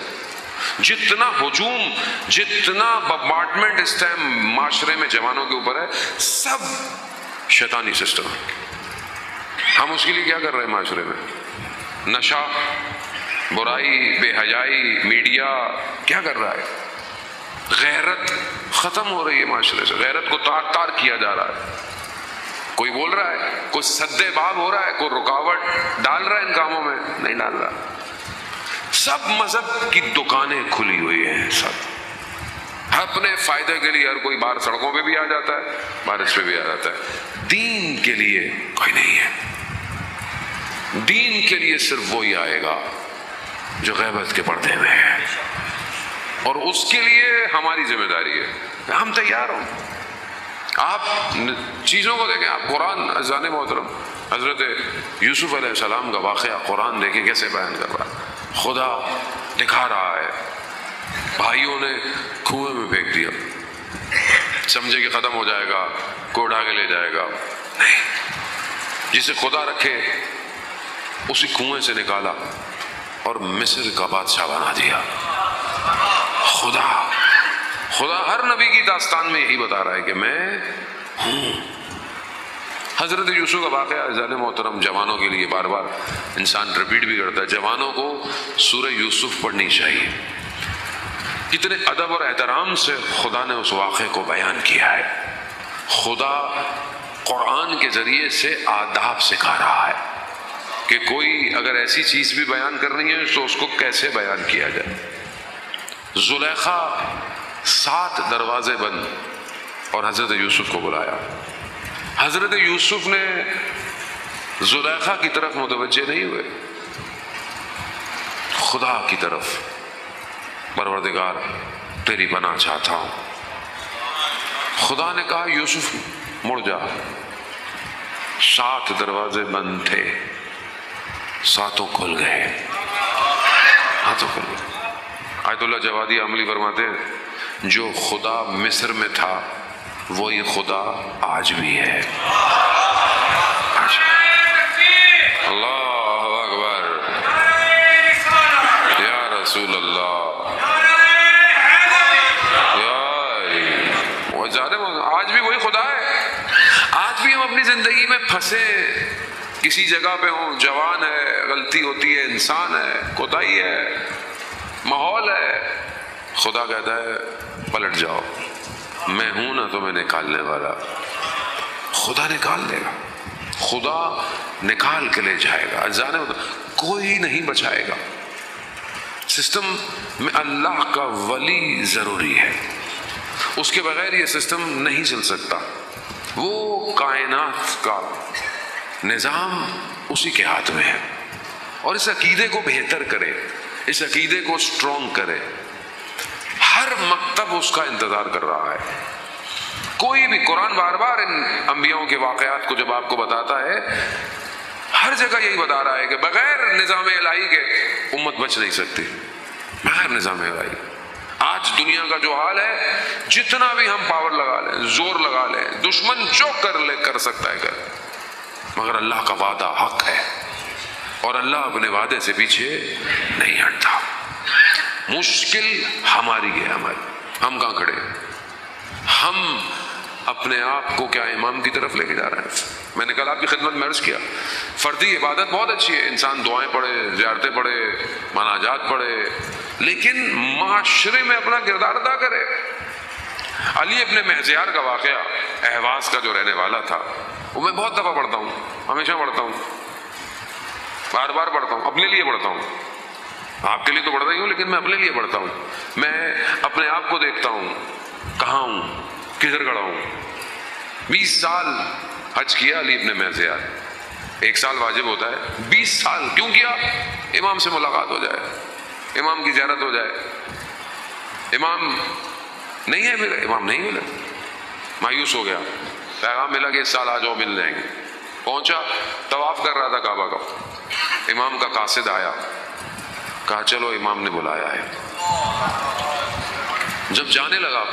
S1: جتنا ہجوم, جتنا بمبارڈمنٹ اس ٹائم معاشرے میں جوانوں کے اوپر ہے, سب شیطانی سسٹم ہے. ہم اس کے لیے کیا کر رہے ہیں معاشرے میں؟ نشہ, برائی, بے حیائی, میڈیا کیا کر رہا ہے؟ غیرت ختم ہو رہی ہے معاشرے سے. غیرت کو تار تار کیا جا رہا ہے. کوئی بول رہا ہے, کوئی سدے باب ہو رہا ہے, کوئی رکاوٹ ڈال رہا ہے ان کاموں میں؟ نہیں ڈال رہا. سب مذہب کی دکانیں کھلی ہوئی ہیں, سب اپنے فائدے کے لیے. ہر کوئی باہر سڑکوں پہ بھی آ جاتا ہے, بارش پہ بھی آ جاتا ہے. دین کے لیے کوئی نہیں ہے. دین کے لیے صرف وہی آئے گا جو غیبت کے پردے میں ہے, اور اس کے لیے ہماری ذمہ داری ہے. ہم تیار ہوں, آپ چیزوں کو دیکھیں، آپ قرآن عزیزان محترم حضرت یوسف علیہ السلام کا واقعہ قرآن دیکھیں کیسے بیان کر رہا ہے۔ خدا دکھا رہا ہے، بھائیوں نے کنویں میں پھینک دیا، سمجھے کہ ختم ہو جائے گا، کوئی اٹھا کے لے جائے گا، نہیں، جسے خدا رکھے اسی کنویں سے نکالا اور مصر کا بادشاہ بنا دیا۔ خدا ہر نبی کی داستان میں یہی بتا رہا ہے کہ میں ہوں۔ حضرت یوسف کا واقعہ عزیزان محترم جوانوں کے لیے بار بار انسان ریپیٹ بھی کرتا ہے، جوانوں کو سورہ یوسف پڑھنی چاہیے۔ کتنے ادب اور احترام سے خدا نے اس واقعے کو بیان کیا ہے۔ خدا قرآن کے ذریعے سے آداب سکھا رہا ہے کہ کوئی اگر ایسی چیز بھی بیان کرنی ہے تو اس کو کیسے بیان کیا جائے۔ زلیخا 7 دروازے بند اور حضرت یوسف کو بلایا۔ حضرت یوسف نے زلیخا کی طرف متوجہ نہیں ہوئے، خدا کی طرف، پروردگار تیری پناہ چاہتا ہوں۔ خدا نے کہا یوسف مڑ جا۔ 7 دروازے بند تھے، 7 کھل گئے، 7 کھل گئے۔ آیت اللہ جوادی عملی فرماتے ہیں جو خدا مصر میں تھا وہی خدا آج بھی ہے۔ اللہ اکبر، یا رسول اللہ، آج بھی وہی خدا ہے۔ آج بھی ہم اپنی زندگی میں پھنسے کسی جگہ پہ ہوں، جوان ہے، غلطی ہوتی ہے، انسان ہے، کوتاہی ہے، ماحول ہے، خدا کہتا ہے پلٹ جاؤ، میں ہوں نا تمہیں نکالنے والا۔ خدا نکال لے گا، خدا نکال کے لے جائے گا، جانے کوئی نہیں بچائے گا۔ سسٹم میں اللہ کا ولی ضروری ہے، اس کے بغیر یہ سسٹم نہیں چل سکتا۔ وہ کائنات کا نظام اسی کے ہاتھ میں ہے، اور اس عقیدے کو بہتر کرے، اس عقیدے کو اسٹرانگ کرے۔ ہر مکتب اس کا انتظار کر رہا ہے۔ کوئی بھی قرآن بار بار ان انبیاؤں کے واقعات کو جب آپ کو بتاتا ہے، ہر جگہ یہی بتا رہا ہے کہ بغیر نظام الہی کے امت بچ نہیں سکتی، بغیر نظام الہی۔ آج دنیا کا جو حال ہے، جتنا بھی ہم پاور لگا لیں، زور لگا لیں، دشمن جو کر سکتا ہے کرے، مگر اللہ کا وعدہ حق ہے، اور اللہ اپنے وعدے سے پیچھے نہیں ہٹتا۔ مشکل ہماری ہے، ہم کہاں کھڑے ہیں؟ ہم اپنے آپ کو کیا امام کی طرف لے کے جا رہے ہیں؟ میں نے کل آپ کی خدمت میں عرض کیا، فردی عبادت بہت اچھی ہے، انسان دعائیں پڑھے، زیارتیں پڑھے، مناجات پڑھے، لیکن معاشرے میں اپنا کردار ادا کرے۔ علی ابن مہزیار کا واقعہ، اہواز کا جو رہنے والا تھا، وہ میں بہت دفعہ پڑھتا ہوں، ہمیشہ پڑھتا ہوں، بار بار پڑھتا ہوں، اپنے لیے پڑھتا ہوں، آپ کے لیے تو پڑھتا ہی ہوں، لیکن میں اپنے لیے پڑھتا ہوں۔ میں اپنے آپ کو دیکھتا ہوں، کہاں ہوں، کدھر کھڑا ہوں۔ 20 سال حج کیا علی ابن مہزیار، 1 سال واجب ہوتا ہے، 20 سال کیوں کیا؟ امام سے ملاقات ہو جائے، امام کی زیارت ہو جائے۔ امام نہیں ہے ملا، امام نہیں ملا، مایوس ہو گیا، پیغام ملا کہ اس سال آ جاؤ، مل جائیں گے۔ پہنچا، طواف کر رہا تھا کعبہ کا، امام کا قاصد آیا، کہا چلو امام نے بلایا ہے۔ جب جانے لگا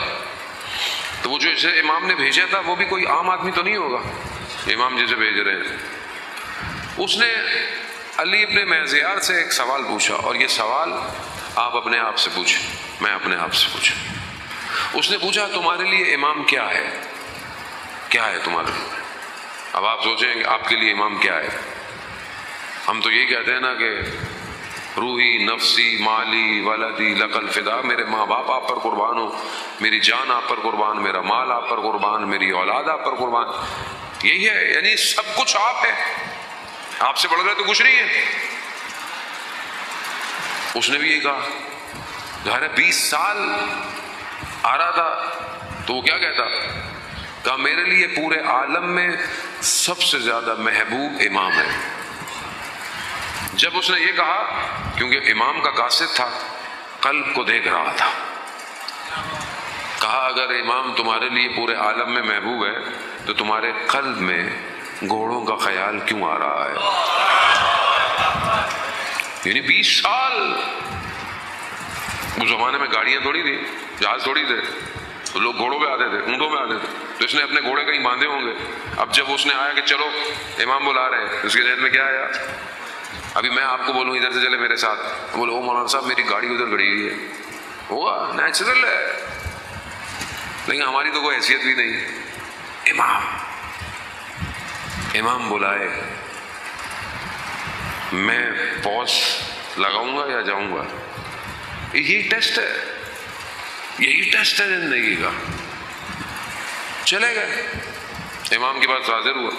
S1: تو وہ جو اسے امام نے بھیجا تھا وہ بھی کوئی عام آدمی تو نہیں ہوگا، امام جسے بھیج رہے ہیں، اس نے علی ابن مہزیار سے ایک سوال پوچھا، اور یہ سوال آپ اپنے آپ سے پوچھیں، میں اپنے آپ سے پوچھوں۔ اس نے پوچھا تمہارے لیے امام کیا ہے؟ کیا ہے تمہارے لیے؟ اب آپ سوچیں کہ آپ کے لیے امام کیا ہے؟ ہم تو یہی کہتے ہیں نا کہ روحی، نفسی، مالی، ولدی لک الفدا، میرے ماں باپ آپ پر قربان ہو، میری جان آپ پر قربان، میرا مال آپ پر قربان، میری اولاد آپ پر قربان۔ یہی ہے، یعنی سب کچھ آپ ہے، آپ سے بڑھ کر تو کچھ نہیں ہے۔ اس نے بھی یہی کہا، ظاہر ہے 20 سال آ رہا تھا تو وہ کیا کہتا؟ کہا میرے لیے پورے عالم میں سب سے زیادہ محبوب امام ہے۔ جب اس نے یہ کہا، کیونکہ امام کا قاصد تھا، قلب کو دیکھ رہا تھا، کہا اگر امام تمہارے لیے پورے عالم میں محبوب ہے تو تمہارے قلب میں گھوڑوں کا خیال کیوں آ رہا ہے؟ یعنی 20 سال اس زمانے میں گاڑیاں تھوڑی تھی، جہاز تھوڑی تھے، تو لوگ گھوڑوں پہ آتے تھے، اونٹوں پہ آتے تھے، تو اس نے اپنے گھوڑے کہیں باندھے ہوں گے۔ اب جب اس نے آیا کہ چلو امام بلا رہے ہیں، اس کے ذہن میں کیا آیا؟ ابھی میں آپ کو بولوں ادھر سے چلے میرے ساتھ، بولے او مولانا صاحب میری گاڑی ادھر کھڑی ہوئی ہے، ہوگا نیچرل ہے، لیکن ہماری تو کوئی حیثیت بھی نہیں۔ امام بلائے، میں پوز لگاؤں گا یا جاؤں گا؟ یہی ٹیسٹ ہے، یہی ٹیسٹ ہے زندگی کا۔ چلے گئے، امام کے پاس حاضر ہوا۔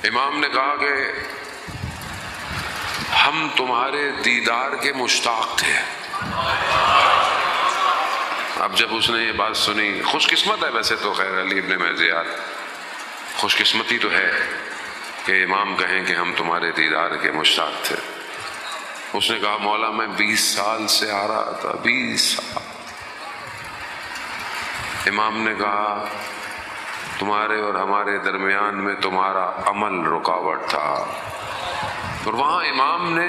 S1: امام نے کہا کہ ہم تمہارے دیدار کے مشتاق تھے۔ اب جب اس نے یہ بات سنی، خوش قسمت ہے ویسے تو خیر علی ابن میزیار، خوش قسمتی تو ہے کہ امام کہیں کہ ہم تمہارے دیدار کے مشتاق تھے۔ اس نے کہا مولا میں 20 سال سے آ رہا تھا، 20 سال۔ امام نے کہا تمہارے اور ہمارے درمیان میں تمہارا عمل رکاوٹ تھا۔ اور وہاں امام نے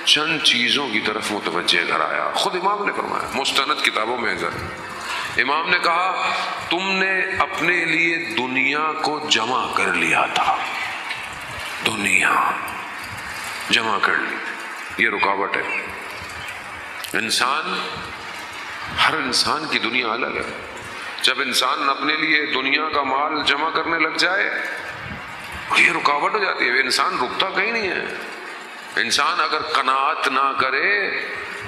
S1: چند چیزوں کی طرف متوجہ کرایا، خود امام نے فرمایا، مستند کتابوں میں اگر امام نے کہا تم نے اپنے لیے دنیا کو جمع کر لیا تھا، دنیا جمع کر لی، یہ رکاوٹ ہے۔ ہر انسان کی دنیا الگ ہے۔ جب انسان اپنے لیے دنیا کا مال جمع کرنے لگ جائے یہ رکاوٹ ہو جاتی ہے، انسان رکتا کہیں نہیں ہے۔ انسان اگر قناعت نہ کرے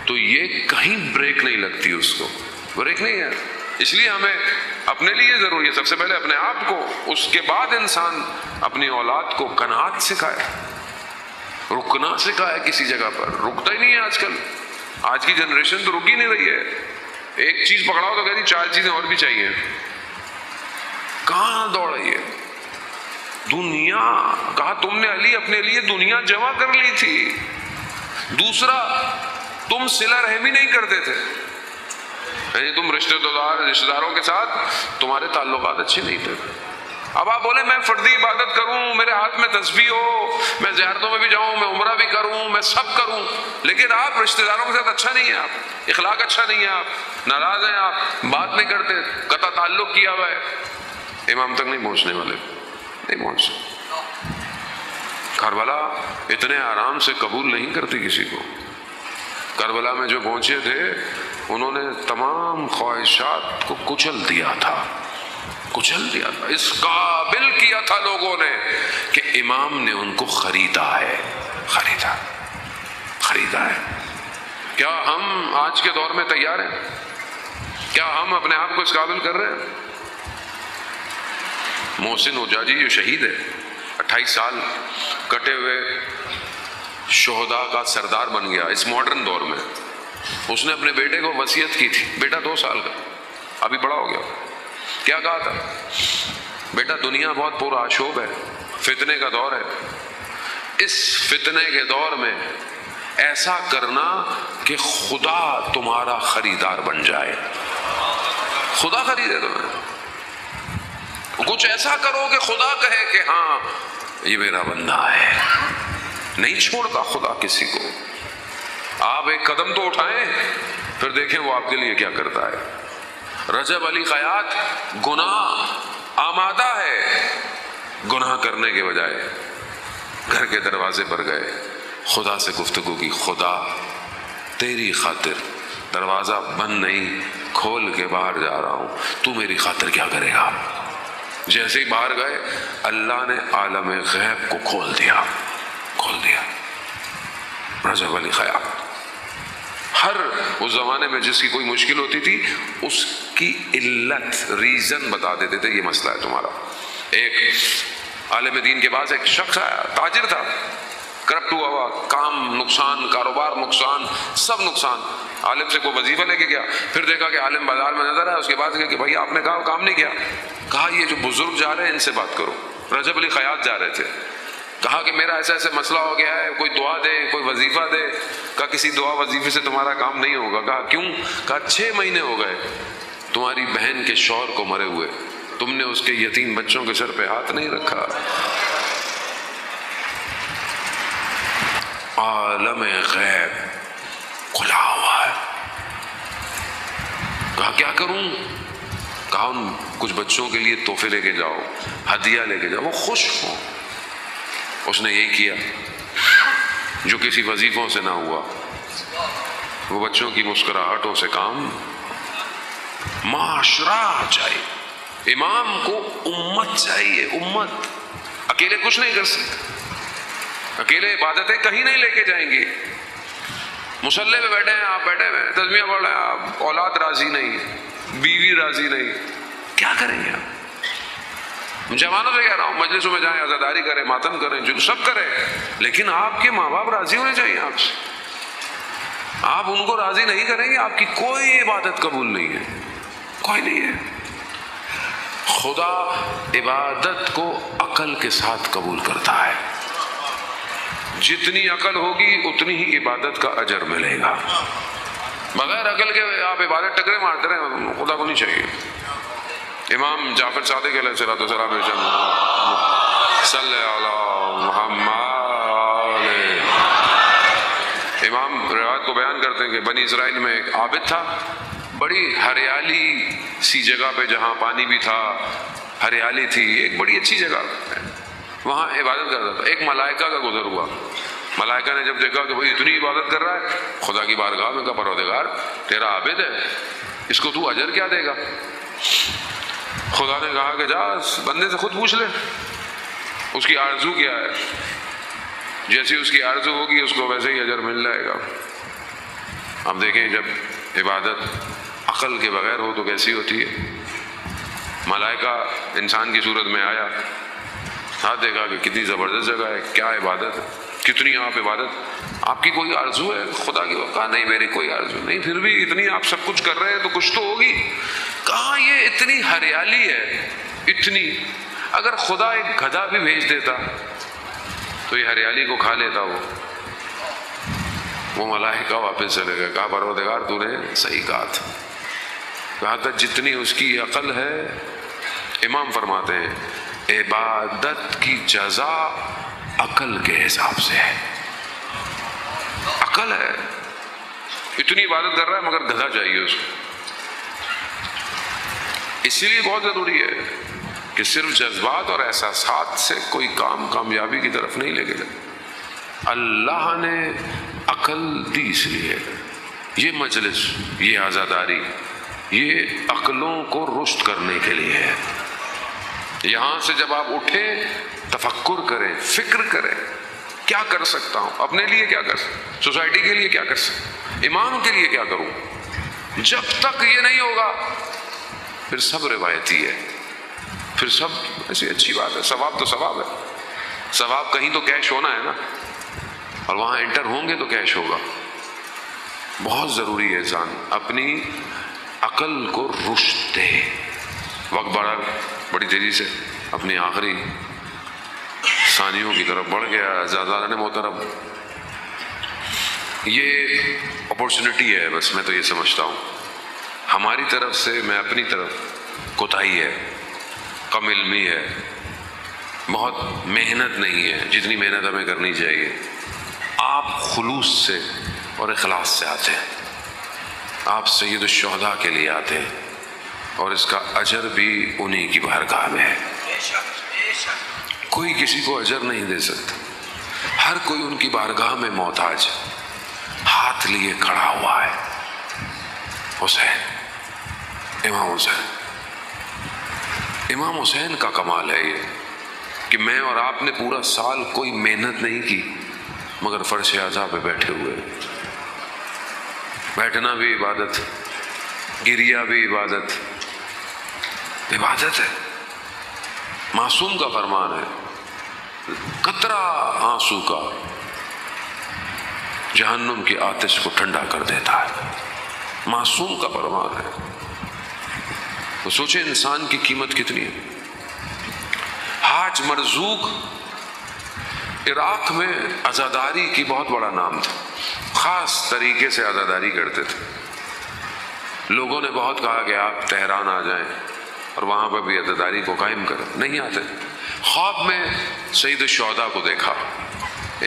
S1: تو یہ کہیں بریک نہیں لگتی، اس کو بریک نہیں ہے۔ اس لیے ہمیں اپنے لیے ضروری ہے سب سے پہلے اپنے آپ کو، اس کے بعد انسان اپنی اولاد کو قناعت سکھائے، رکنا سکھائے۔ کسی جگہ پر رکتا ہی نہیں ہے آج کل، آج کی جنریشن تو رک ہی نہیں رہی ہے۔ ایک چیز پکڑاؤ تو کہتی 4 چیزیں اور بھی چاہیے، کہاں دوڑ رہی ہے دنیا؟ کہا تم نے علی اپنے لیے دنیا جمع کر لی تھی۔ دوسرا، تم صلہ رحمی نہیں کرتے تھے، یعنی تم رشتہ داروں کے ساتھ تمہارے تعلقات اچھے نہیں تھے۔ اب آپ بولے میں فردی عبادت کروں، میرے ہاتھ میں تسبیح ہو، میں زیارتوں میں بھی جاؤں، میں عمرہ بھی کروں، میں سب کروں، لیکن آپ رشتہ داروں کے ساتھ اچھا نہیں ہے، آپ اخلاق اچھا نہیں ہے، آپ ناراض ہیں، آپ بات نہیں کرتے، قطع تعلق کیا ہوا ہے، امام تک نہیں پہنچنے والے، نہیں پہنچ۔ کربلا اتنے آرام سے قبول نہیں کرتی کسی کو۔ کربلا میں جو پہنچے تھے انہوں نے تمام خواہشات کو کچل دیا تھا، کچل دیا تھا، اس قابل کیا تھا لوگوں نے کہ امام نے ان کو خریدا ہے، خریدا ہے۔ کیا ہم آج کے دور میں تیار ہیں؟ کیا ہم اپنے آپ کو اس قابل کر رہے ہیں؟ محسن حجاجی جو شہید ہے، 28 سال کٹے ہوئے شہداء کا سردار بن گیا اس ماڈرن دور میں۔ اس نے اپنے بیٹے کو وصیت کی تھی، بیٹا 2 سال کا، ابھی بڑا ہو گیا، کیا کہا تھا؟ بیٹا دنیا بہت پر آشوب ہے، فتنے کا دور ہے، اس فتنے کے دور میں ایسا کرنا کہ خدا تمہارا خریدار بن جائے، خدا خریدے تمہیں، کچھ ایسا کرو کہ خدا کہے کہ ہاں یہ میرا بندہ ہے۔ نہیں چھوڑتا خدا کسی کو۔ آپ ایک قدم تو اٹھائیں، پھر دیکھیں وہ آپ کے لیے کیا کرتا ہے۔ رجب علی خیاط گناہ آمادہ ہے، گناہ کرنے کے بجائے گھر کے دروازے پر گئے، خدا سے گفتگو کی، خدا تیری خاطر دروازہ بند نہیں، کھول کے باہر جا رہا ہوں، تو میری خاطر کیا کرے گا؟ جیسے ہی باہر گئے اللہ نے عالم غیب کو کھول دیا۔ رجب علی خیاط ہر اس زمانے میں جس کی کوئی مشکل ہوتی تھی اس کی علت، ریزن بتا دیتے تھے، یہ مسئلہ ہے تمہارا۔ ایک عالم دین کے پاس ایک شخص آیا، تاجر تھا، کرپٹ ہوا ہوا، کام نقصان، کاروبار نقصان، سب نقصان۔ عالم سے کوئی وظیفہ لے کے گیا، پھر دیکھا کہ عالم بازار میں نظر آیا، اس کے بعد کہا کہ بھائی آپ نے کہا کام نہیں کیا، کہا یہ جو بزرگ جا رہے ہیں ان سے بات کرو۔ رجب علی خیاط جا رہے تھے، کہا کہ میرا ایسا ایسا مسئلہ ہو گیا ہے، کوئی دعا دے، کوئی وظیفہ دے۔ کہا کسی دعا وظیفے سے تمہارا کام نہیں ہوگا۔ کہا کیوں؟ کہا 6 مہینے ہو گئے تمہاری بہن کے شوہر کو مرے ہوئے، تم نے اس کے یتیم بچوں کے سر پہ ہاتھ نہیں رکھا۔ عالم غیب کھلا ہوا ہے۔ کہا کیا کروں؟ کہا ان کچھ بچوں کے لیے تحفے لے کے جاؤ، ہدیہ لے کے جاؤ، وہ خوش ہوں۔ اس نے یہی کیا جو کسی وظیفوں سے نہ ہوا، وہ بچوں کی مسکراہٹوں سے کام۔ معاشرہ چاہیے، امام کو امت چاہیے، امت۔ اکیلے کچھ نہیں کر سکتے، اکیلے عبادتیں کہیں نہیں لے کے جائیں گے۔ مصلی پہ بیٹھے ہیں آپ، بیٹھے ہوئے تسبیح پڑھ رہے ہیں آپ، اولاد راضی نہیں، بیوی راضی نہیں، کیا کریں گے آپ؟ جوانوں سے کہہ رہا ہوں، مجلسوں میں جائیں، عزاداری کریں، ماتم کریں، جو سب کریں، لیکن آپ کے ماں باپ راضی ہونے چاہیے آپ سے۔ آپ ان کو راضی نہیں کریں گے، آپ کی کوئی عبادت قبول نہیں ہے، کوئی نہیں ہے۔ خدا عبادت کو عقل کے ساتھ قبول کرتا ہے، جتنی عقل ہوگی اتنی ہی عبادت کا اجر ملے گا۔ بغیر عقل کے آپ عبادت ٹکرے مارتے رہے، خدا کو نہیں چاہیے۔ امام جعفر صادق علیہ السلام صلی علی محمد، امام روایت کو بیان کرتے ہیں کہ بنی اسرائیل میں ایک عابد تھا، بڑی ہریالی سی جگہ پہ جہاں پانی بھی تھا، ہریالی تھی، ایک بڑی اچھی جگہ، وہاں عبادت کرتا تھا۔ ایک ملائکہ کا گزر ہوا، ملائکہ نے جب دیکھا کہ بھئی اتنی عبادت کر رہا ہے، خدا کی بارگاہ میں کہا پروردگار تیرا عابد ہے، اس کو تو اجر کیا دے گا؟ خدا نے کہا کہ جا بندے سے خود پوچھ لے اس کی آرزو کیا ہے، جیسی اس کی آرزو ہوگی اس کو ویسے ہی اجر مل جائے گا۔ اب دیکھیں جب عبادت عقل کے بغیر ہو تو کیسی ہوتی ہے۔ ملائکہ انسان کی صورت میں آیا، ہاتھ دیکھا کہ کتنی زبردست جگہ ہے، کیا عبادت ہے، کتنی آپ عبادت، آپ کی کوئی آرزو ہے خدا کی؟ کہا نہیں میری کوئی آرزو نہیں، پھر بھی اتنی آپ سب کچھ کر رہے ہیں تو کچھ تو ہوگی۔ کہا یہ اتنی ہریالی ہے، اتنی، اگر خدا ایک گدھا بھی بھیج دیتا تو یہ ہریالی کو کھا لیتا وہ ملائکہ واپس چلے گئے۔ کہا پروردگار تو نے صحیح کہا تھا، کہا تھا جتنی اس کی عقل ہے۔ امام فرماتے ہیں عبادت کی جزا عقل کے حساب سے ہے، عقل ہے، اتنی عبادت کر رہا ہے مگر گدھا چاہیے اس کو۔ اسی لیے بہت ضروری ہے کہ صرف جذبات اور احساسات سے کوئی کام کامیابی کی طرف نہیں لے کے جائے۔ اللہ نے عقل دی، اس لیے یہ مجلس، یہ عزاداری، یہ عقلوں کو رشد کرنے کے لیے ہے۔ یہاں سے جب آپ اٹھیں تفکر کریں، فکر کریں، کیا کر سکتا ہوں، اپنے لیے کیا کر سکتا، سوسائٹی کے لیے کیا کر سکتا، امام کے لیے کیا کروں۔ جب تک یہ نہیں ہوگا پھر سب روایتی ہے، پھر سب ایسی اچھی بات ہے، ثواب تو ثواب ہے، ثواب کہیں تو کیش ہونا ہے نا، اور وہاں انٹر ہوں گے تو کیش ہوگا۔ بہت ضروری ہے انسان اپنی عقل کو رشد دے۔ وقت بڑی تیزی سے اپنی آخری ثانیوں کی طرف بڑھ گیا۔ زیادہ محترم، یہ اپورچونٹی ہے، بس میں تو یہ سمجھتا ہوں ہماری طرف سے، میں اپنی طرف کوتاہی ہے، کم علمی ہے، بہت محنت نہیں ہے جتنی محنت ہمیں کرنی چاہیے۔ آپ خلوص سے اور اخلاص سے آتے ہیں، آپ سید الشہداء کے لیے آتے ہیں، اور اس کا اجر بھی انہی کی بارگاہ میں ہے۔ کوئی کسی کو اجر نہیں دے سکتا، ہر کوئی ان کی بارگاہ میں محتاج، ہاتھ لیے کھڑا ہوا ہے۔ حسین، امام حسین، امام حسین کا کمال ہے یہ کہ میں اور آپ نے پورا سال کوئی محنت نہیں کی مگر فرش اعضاء پہ بیٹھے ہوئے۔ بیٹھنا بھی عبادت، گریا بھی عبادت، عبادت ہے۔ معصوم کا فرمان ہے قطرہ آنسو کا جہنم کی آتش کو ٹھنڈا کر دیتا ہے، معصوم کا فرمان ہے۔ وہ سوچے انسان کی قیمت کتنی ہے۔ حاج مرزوق عراق میں عزاداری کی بہت بڑا نام تھا، خاص طریقے سے عزاداری کرتے تھے۔ لوگوں نے بہت کہا کہ آپ تہران آ جائیں اور وہاں پہ بھی عزاداری کو قائم کریں، نہیں آتے۔ خواب میں سید الشہداء کو دیکھا،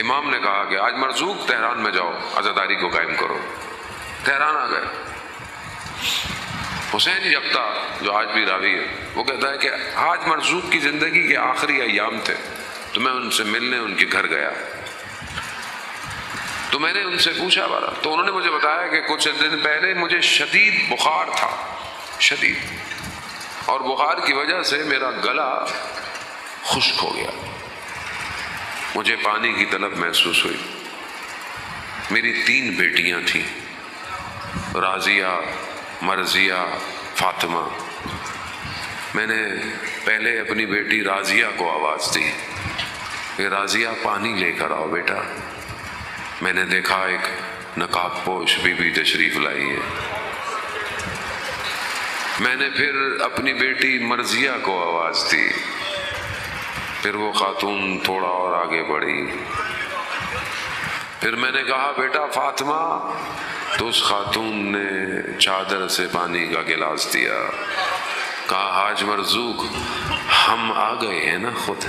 S1: امام نے کہا کہ آج مرزوق تہران میں جاؤ، عزاداری کو قائم کرو، تہران آ گئے۔ حسین یکتا جو آج بھی راوی ہے وہ کہتا ہے کہ آج مرزوق کی زندگی کے آخری ایام تھے تو میں ان سے ملنے ان کے گھر گیا، تو میں نے ان سے پوچھا بارا، تو انہوں نے مجھے بتایا کہ کچھ دن پہلے مجھے شدید بخار تھا، شدید، اور بخار کی وجہ سے میرا گلا خشک ہو گیا، مجھے پانی کی طلب محسوس ہوئی۔ میری 3 بیٹیاں تھیں، راضیہ، مرضیہ، فاطمہ۔ میں نے پہلے اپنی بیٹی راضیہ کو آواز دی کہ راضیہ پانی لے کر آؤ بیٹا۔ میں نے دیکھا ایک نقاب پوش بی بی تشریف لائی ہے۔ میں نے پھر اپنی بیٹی مرضیہ کو آواز دی، پھر وہ خاتون تھوڑا اور آگے بڑھی، پھر میں نے کہا بیٹا فاطمہ، تو اس خاتون نے چادر سے پانی کا گلاس دیا، کہا حاج مرزوق ہم آ گئے ہیں نا خود۔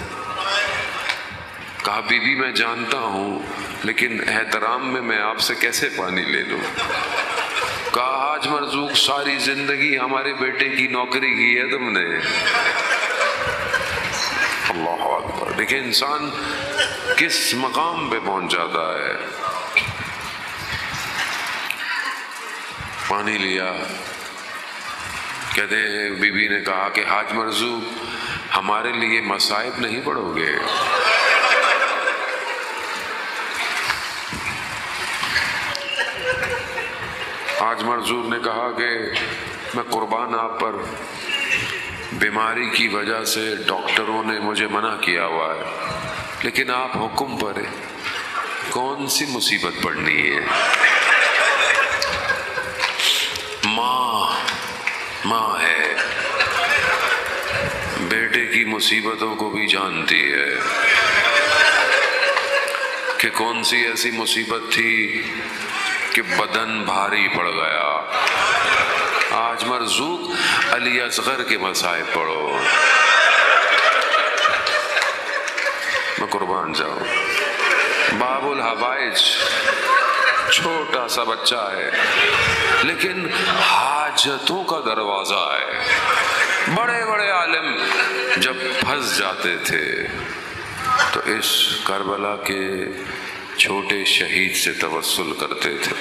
S1: کہا بی بی میں جانتا ہوں لیکن احترام میں آپ سے کیسے پانی لے لوں۔ کہا حاج مرزوق ساری زندگی ہمارے بیٹے کی نوکری کی ہے تم نے۔ اللہ اکبر، دیکھیں انسان کس مقام پہ پہنچ جاتا ہے۔ پانی لیا، کہتے ہیں بی بی نے کہا کہ حاج مرزوق ہمارے لیے مصائب نہیں پڑھو گے۔ حاج مرزوق نے کہا کہ میں قربان آپ پر، بیماری کی وجہ سے ڈاکٹروں نے مجھے منع کیا ہوا ہے، لیکن آپ حکم پر ہیں، کون سی مصیبت پڑنی ہے۔ ماں ہے، بیٹے کی مصیبتوں کو بھی جانتی ہے کہ کون سی ایسی مصیبت تھی کہ بدن بھاری پڑ گیا۔ آج مرزوق علی اصغر کے مصائب پڑھو، میں قربان جاؤں۔ باب الحوائج، چھوٹا سا بچہ ہے لیکن حاجتوں کا دروازہ ہے۔ بڑے بڑے عالم جب پھنس جاتے تھے تو اس کربلا کے چھوٹے شہید سے توسل کرتے تھے۔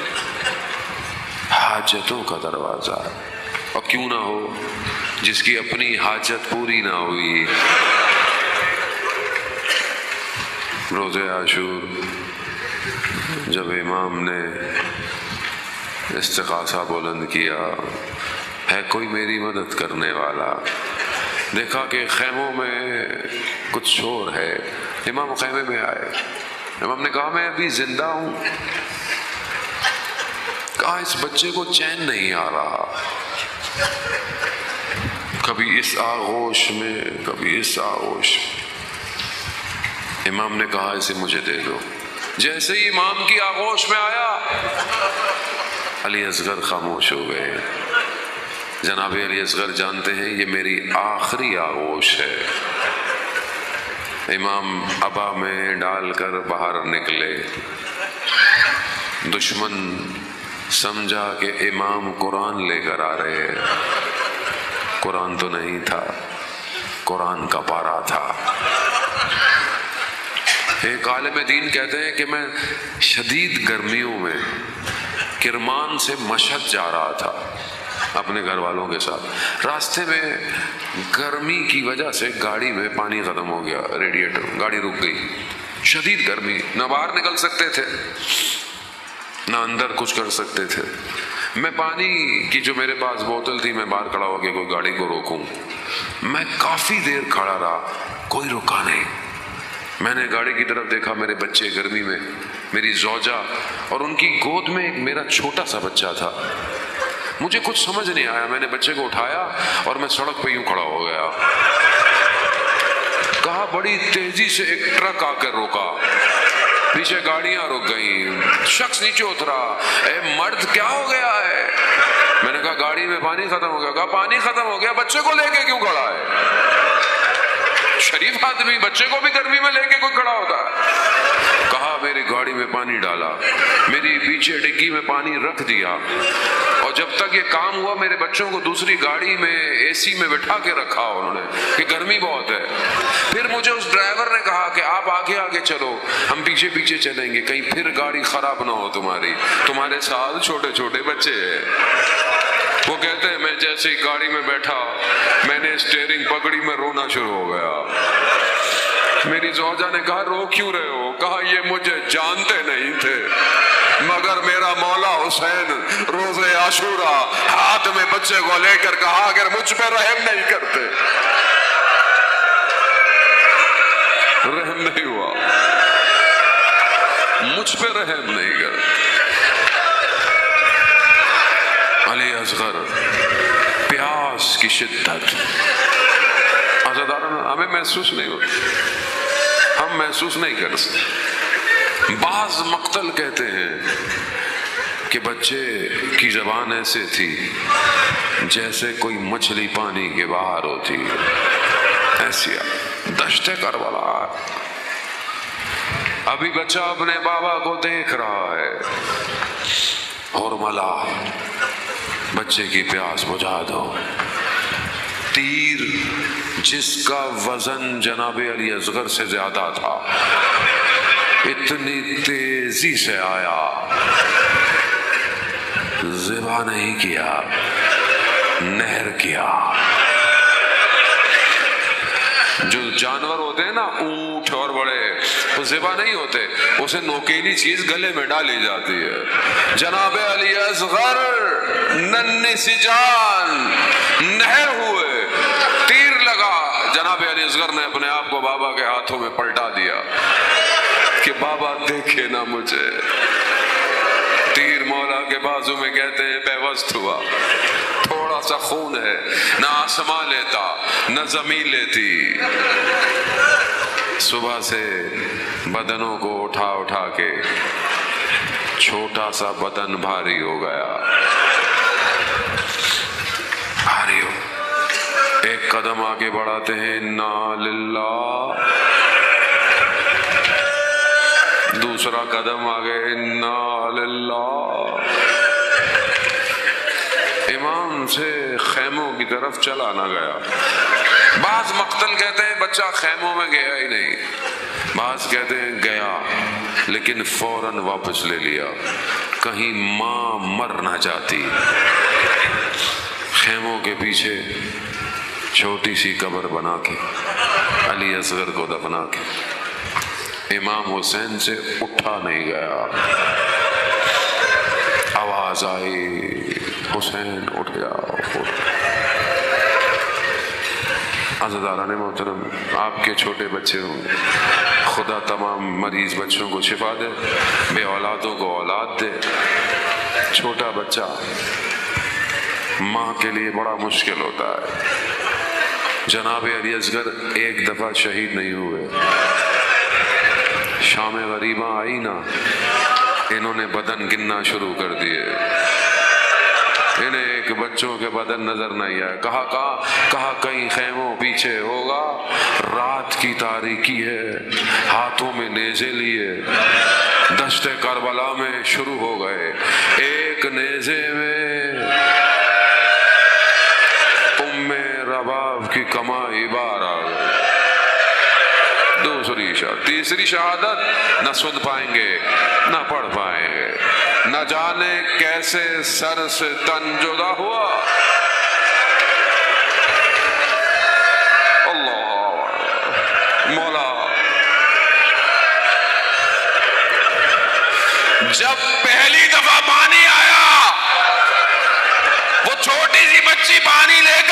S1: حاجتوں کا دروازہ، اور کیوں نہ ہو جس کی اپنی حاجت پوری نہ ہوئی۔ روز عاشور جب امام نے استغاثہ بلند کیا، ہے کوئی میری مدد کرنے والا، دیکھا کہ خیموں میں کچھ شور ہے، امام خیمے میں آئے، امام نے کہا میں ابھی زندہ ہوں۔ کہا اس بچے کو چین نہیں آ رہا، کبھی اس آغوش میں کبھی اس آغوش میں۔ امام نے کہا اسے مجھے دے دو۔ جیسے ہی امام کی آغوش میں آیا، علی اصغر خاموش ہو گئے۔ جناب علی اصغر جانتے ہیں یہ میری آخری آغوش ہے۔ امام ابا میں ڈال کر باہر نکلے، دشمن سمجھا کہ امام قرآن لے کر آ رہے ہیں، قرآن تو نہیں تھا، قرآن کا پارا تھا۔ ایک عالم دین کہتے ہیں کہ میں شدید گرمیوں میں کرمان سے مشہد جا رہا تھا اپنے گھر والوں کے ساتھ، راستے میں گرمی کی وجہ سے گاڑی میں پانی ختم ہو گیا، ریڈیٹر، گاڑی رک گئی، شدید گرمی، نہ باہر نکل سکتے تھے نہ اندر کچھ کر سکتے تھے۔ میں پانی کی جو میرے پاس بوتل تھی میں باہر کھڑا ہو کے کوئی گاڑی کو روکوں، میں کافی دیر کھڑا رہا، کوئی رکا نہیں۔ میں نے گاڑی کی طرف دیکھا، میرے بچے گرمی میں، میری زوجہ، اور ان کی گود میں ایک میرا چھوٹا سا بچہ تھا۔ مجھے کچھ سمجھ نہیں آیا، میں نے بچے کو اٹھایا اور میں سڑک پہ یوں کھڑا ہو گیا۔ کہا بڑی تیزی سے ایک ٹرک آ کر روکا، پیچھے گاڑیاں رک گئیں، شخص نیچے اترا، اے مرد کیا ہو گیا ہے؟ میں نے کہا کہا گاڑی میں پانی ختم ہو گیا. کہا پانی ختم ہو گیا, بچے کو لے کے کیوں کھڑا ہے؟ شریف آدمی بچے کو بھی گرمی میں لے کے کوئی کھڑا ہوتا ہے؟ کہا میری گاڑی میں پانی ڈالا, میری پیچھے ڈگی میں پانی رکھ دیا, اور جب تک یہ کام ہوا میرے بچوں کو دوسری گاڑی میں اے سی میں بٹھا کے رکھا انہوں نے کہ گرمی بہت ہے. پھر مجھے اس ڈرائیور نے کہا کہ آپ آگے آگے چلو, ہم پیچھے پیچھے چلیں گے, کہیں پھر گاڑی خراب نہ ہو تمہاری, تمہارے ساتھ چھوٹے چھوٹے بچے ہیں. وہ کہتے ہیں میں جیسے ہی گاڑی میں بیٹھا میں نے اسٹیئرنگ پکڑی, میں رونا شروع ہو گیا. میری زوجہ نے کہا رو کیوں رہے ہو؟ کہا یہ مجھے جانتے نہیں تھے مگر میرا مولا حسین روز عاشورہ ہاتھ میں بچے کو لے کر کہا اگر مجھ پہ رحم نہیں کرتے. رحم نہیں ہوا, مجھ پہ رحم نہیں کرتے. علی اصغر پیاس کی شدت ہمیں محسوس نہیں ہوتی, ہم محسوس نہیں کر سکتے. بعض مقتل کہتے ہیں کہ بچے کی زبان ایسے تھی جیسے کوئی مچھلی پانی کے باہر ہوتی ہے. ایسی دشت کربلا, ابھی بچہ اپنے بابا کو دیکھ رہا ہے, اور ملا بچے کی پیاس بجھا دو. تیر جس کا وزن جناب علی اصغر سے زیادہ تھا اتنی تیزی سے آیا, ذبح نہیں کیا, نہر کیا. جو جانور ہوتے ہیں نا اونٹ اور بڑے, وہ ذبح نہیں ہوتے, اسے نوکیلی چیز گلے میں ڈالی جاتی ہے. جناب علی اصغر ننھی سی جان نہر ہوئے, تیر لگا, جناب علی اصغر نے اپنے آپ کو بابا کے ہاتھوں میں پلٹا دیا کہ بابا دیکھے نہ مجھے. تیر مولا کے بازو میں کہتے ہیں پیوست ہوا, تھوڑا سا خون ہے, نہ آسمان لیتا نہ زمین لیتی. صبح سے بدنوں کو اٹھا اٹھا کے چھوٹا سا بدن بھاری ہو گیا. بھاری ہو, ایک قدم آگے بڑھاتے ہیں انا للہ, دوسرا قدم آگے انا للہ. امام سے خیموں کی طرف چلا نہ گیا. بعض مقتل کہتے ہیں بچہ خیموں میں گیا ہی نہیں, بعض کہتے ہیں گیا لیکن فوراً واپس لے لیا, کہیں ماں مر نہ جاتی. خیموں کے پیچھے چھوٹی سی قبر بنا کے علی اصغر کو دفنا کے امام حسین سے اٹھا نہیں گیا. آواز آئی حسین اٹھ جاؤ. عزیزان محترم, آپ کے چھوٹے بچے ہوں, خدا تمام مریض بچوں کو شفا دے, بے اولادوں کو اولاد دے. چھوٹا بچہ ماں کے لیے بڑا مشکل ہوتا ہے. جناب علی اصغر ایک دفعہ شہید نہیں ہوئے. شام غریبہ آئی نا, انہوں نے بدن گننا شروع کر دیے. انہیں ایک بچوں کے بدن نظر نہیں آیا. کہا کہیں خیموں پیچھے ہوگا, رات کی تاریکی ہے, ہاتھوں میں نیزے لیے دشت کربلا میں شروع ہو گئے. ایک نیزے میں ام رباب کی کمائی بار آ گئی, دوسری شہادت, تیسری شہادت نہ سن پائیں گے نہ پڑھ پائیں گے. نہ جانے کیسے سر سے تن جدا ہوا. اللہ مولا, جب پہلی دفعہ پانی آیا وہ چھوٹی سی بچی پانی لے کر